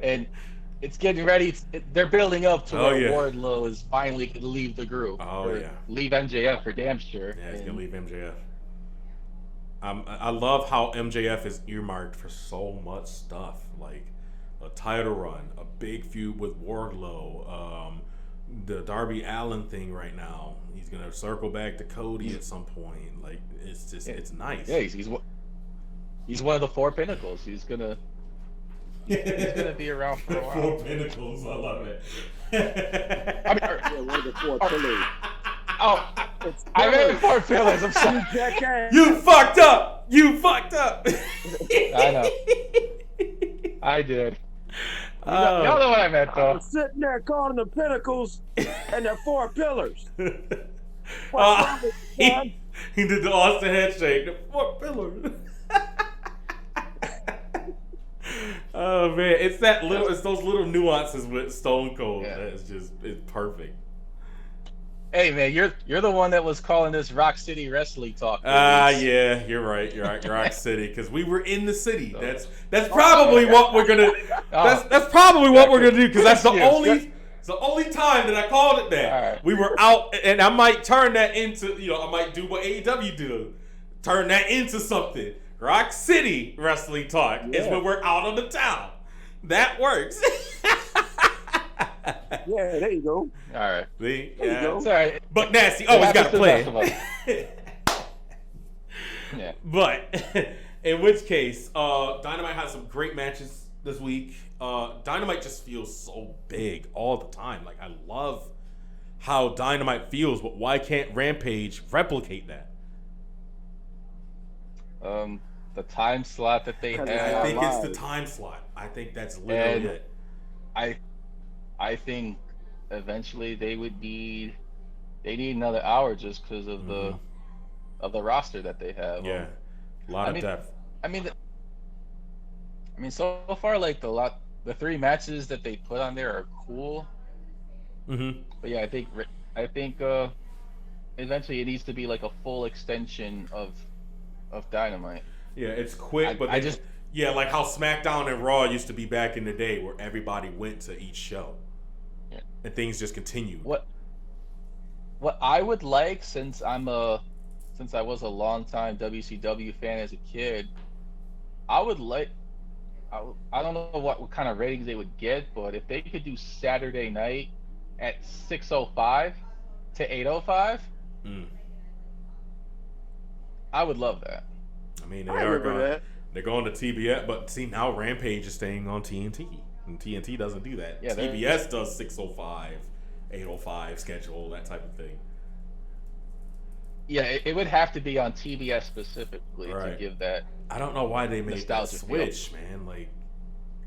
And it's getting ready. They're building up to where Wardlow is finally going to leave the group. Leave MJF for damn sure. Yeah, he's going to leave MJF. I love how MJF is earmarked for so much stuff. Like a title run, a big feud with Wardlow, the Darby Allin thing right now. He's gonna circle back to Cody at some point. Like it's just it's nice. Yeah, he's one of the four Pinnacles. He's gonna be around for a while. Four Pinnacles, I love it. One of the four pillars. I meant four pillars. I'm sorry. You fucked up. I know. I did. Y'all know what I meant, though. I was sitting there calling them Pinnacles and the four pillars. He did the Austin head shake. The four pillars. Oh man, it's those little nuances with Stone Cold. Yeah. It's perfect. Hey man, you're the one that was calling this Rock City Wrestling Talk. Yeah, you're right. You're right. Rock City, because we were in the city. That's probably what we're gonna. That's probably what we're gonna do, because that's the only time that I called it that. Right. We were out, and I might turn that into, I might do what AEW do, turn that into something. Rock City Wrestling Talk is when we're out on the town. That works. Yeah, there you go. All right. See? There you go. Sorry. But Nasty always got to play. Yeah. But in which case, Dynamite had some great matches this week. Dynamite just feels so big all the time. Like, I love how Dynamite feels, but why can't Rampage replicate that? The time slot that they have. I think it's the time slot. I think that's literally it. I think eventually they need another hour just because of the roster that they have. Yeah, a lot of depth. I mean, so far, like the 3 matches that they put on there are cool. Mm-hmm. But yeah, I think eventually it needs to be like a full extension of Dynamite. Yeah, it's quick, but like how SmackDown and Raw used to be back in the day, where everybody went to each show, and things just continued. What I would like, since I was a longtime WCW fan as a kid, I would like. I don't know what kind of ratings they would get, but if they could do Saturday night at 6:05 to 8:05, I would love that. I mean, they're going to TBS, but see, now Rampage is staying on TNT, and TNT doesn't do that. Yeah, TBS does 6:05, 8:05 schedule, that type of thing. Yeah, it would have to be on TBS specifically to give that. I don't know why they made that switch, man. Like,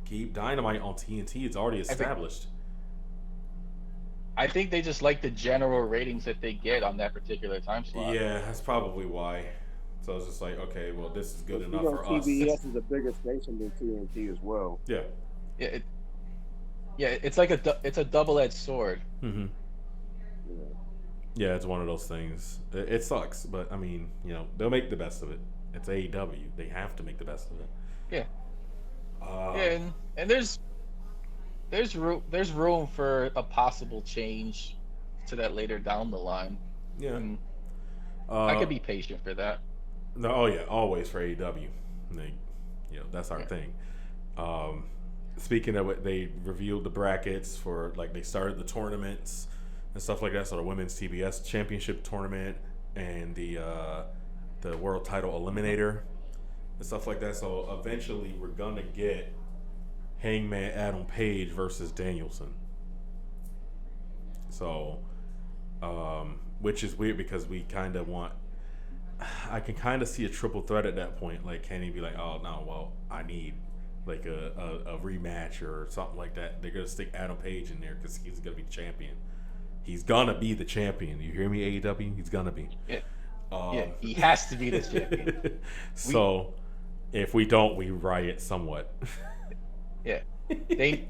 keep Dynamite on TNT. It's already established. I think they just like the general ratings that they get on that particular time slot. Yeah, that's probably why. So it's just like, okay, well, this is good enough for us. TBS is a bigger station than TNT as well. Yeah. Yeah, it's like it's a double-edged sword. Mm-hmm. Yeah, it's one of those things. It sucks, but I mean, they'll make the best of it. It's AEW. They have to make the best of it. Yeah. And there's room for a possible change to that later down the line. Yeah. And I could be patient for that. No, oh yeah, always for AEW. That's our thing. Speaking of it, they revealed the brackets for, like, they started the tournaments and stuff like that. So the women's TBS championship tournament and the world title eliminator and stuff like that. So eventually we're gonna get Hangman Adam Page versus Danielson. So, which is weird because we kind of want. I can kind of see a triple threat at that point. Like, can he be like, oh no, well, I need like a rematch or something like that. They're gonna stick Adam Page in there because he's gonna be the champion. He's gonna be the champion. You hear me, AEW? He's gonna be. Yeah, he has to be the champion. So, if we don't, we riot somewhat. Yeah, they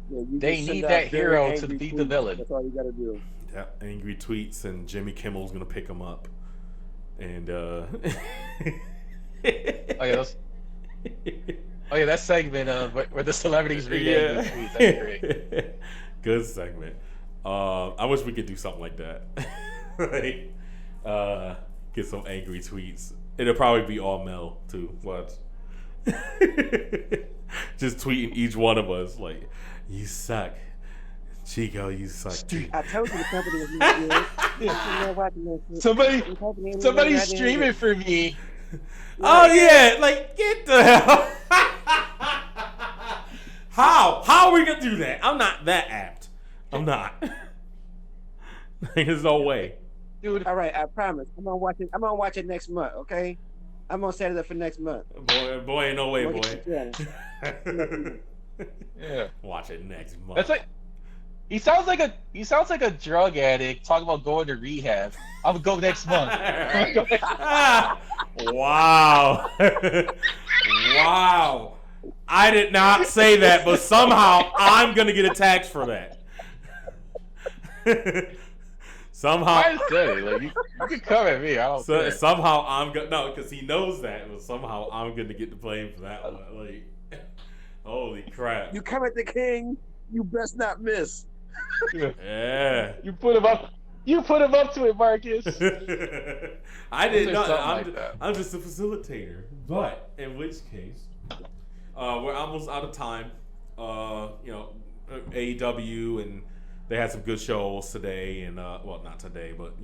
need that hero to beat the villain. That's all you gotta do. Yeah, angry tweets, and Jimmy Kimmel's gonna pick him up. And Oh yeah, that segment where the celebrities read angry tweets. That's great. Good segment. I wish we could do something like that. Like, get some angry tweets. It'll probably be all Mel too. Watch. Just tweeting each one of us like, "You suck, Chico. You suck." I told you the company was good. Somebody's streaming for me. Oh yeah, like, get the hell. How are we gonna do that? I'm not that apt. I'm not. There's no way, dude. All right, I promise. I'm gonna watch it next month. Okay, I'm gonna set it up for next month. Boy, ain't no way, boy. Yeah, watch it next month. That's like. He sounds like a drug addict talking about going to rehab. I'm gonna go next month. Wow. Wow. I did not say that, but somehow I'm gonna get attacked for that. Somehow. I say, like, you can come at me. I don't care. Somehow I'm gonna no, because he knows that, but somehow I'm gonna get the blame for that one. Like, holy crap! You come at the king, you best not miss. Yeah. You put him up. You put him up to it, Marcus. I did not. I'm just a facilitator. But in which case, we're almost out of time. AEW, and they had some good shows today, and well, not today, but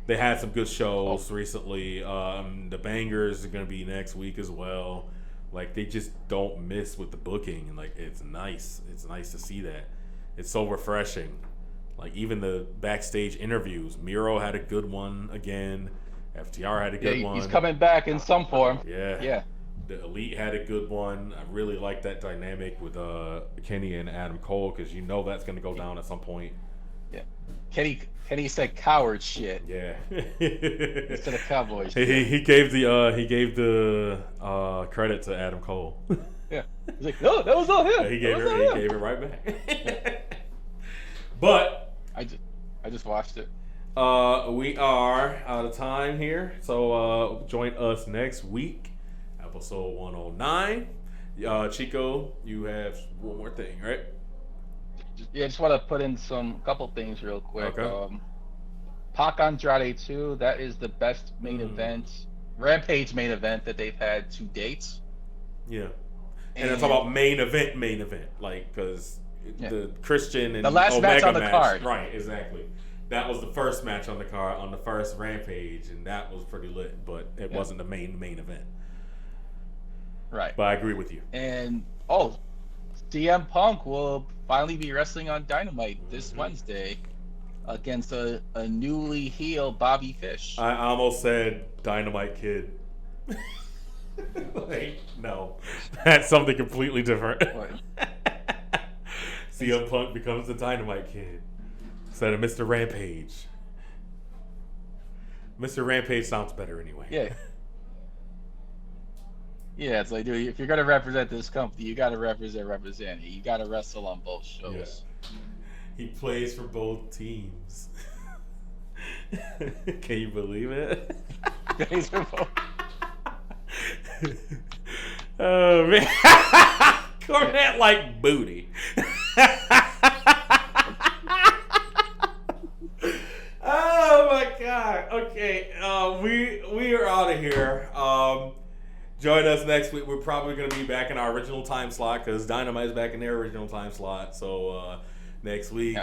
they had some good shows recently. The bangers are gonna be next week as well. Like, they just don't miss with the booking, and like, it's nice. It's nice to see that. It's so refreshing. Like, even the backstage interviews, Miro had a good one again. FTR had a good one. He's coming back in some form. Yeah. The Elite had a good one. I really like that dynamic with Kenny and Adam Cole, because that's going to go down at some point. Yeah. Kenny said coward shit. Yeah. Instead of cowboy shit. He gave the credit to Adam Cole. Yeah. He's like, no, that was not him. He gave it right back. But I just watched it. We are out of time here, so join us next week, episode 109. Chico, you have one more thing, right? Yeah, I just want to put in a couple things real quick. Okay. Pac Andrade 2, that is the best main event, Rampage main event that they've had to date. Yeah. And I'm talking about main event, like, because the Christian and the last Omega match on the card. Right, exactly. That was the first match on the card on the first Rampage, and that was pretty lit, but it wasn't the main event. Right. But I agree with you. And CM Punk will finally be wrestling on Dynamite this Wednesday against a newly heel Bobby Fish. I almost said Dynamite Kid. Like, no, that's something completely different. CM Punk becomes the Dynamite Kid instead of Mr. Rampage. Mr. Rampage sounds better anyway. Yeah. Yeah, it's like, dude, if you're gonna represent this company, you gotta represent it. You gotta wrestle on both shows. Yeah. He plays for both teams. Can you believe it? Plays for both. Oh man, Cornette like booty. Oh my god. Okay, we are out of here. Join us next week. We're probably going to be back in our original time slot because Dynamite's back in their original time slot. So next week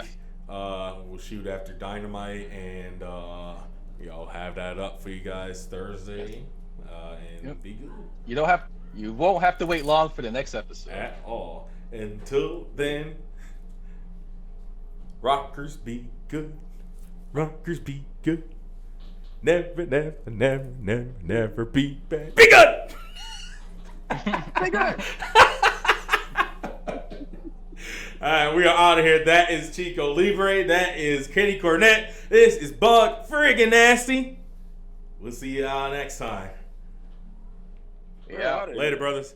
we'll shoot after Dynamite and have that up for you guys Thursday and be good. You won't have to wait long for the next episode at all. Until then, rockers be good. Rockers be good. Never, never, never, never, never be bad. Be good! Be good! Alright, we are out of here. That is Chico Libre. That is Kenny Cornette. This is Bug Friggin' Nasty. We'll see y'all next time. Yeah. Later, brothers.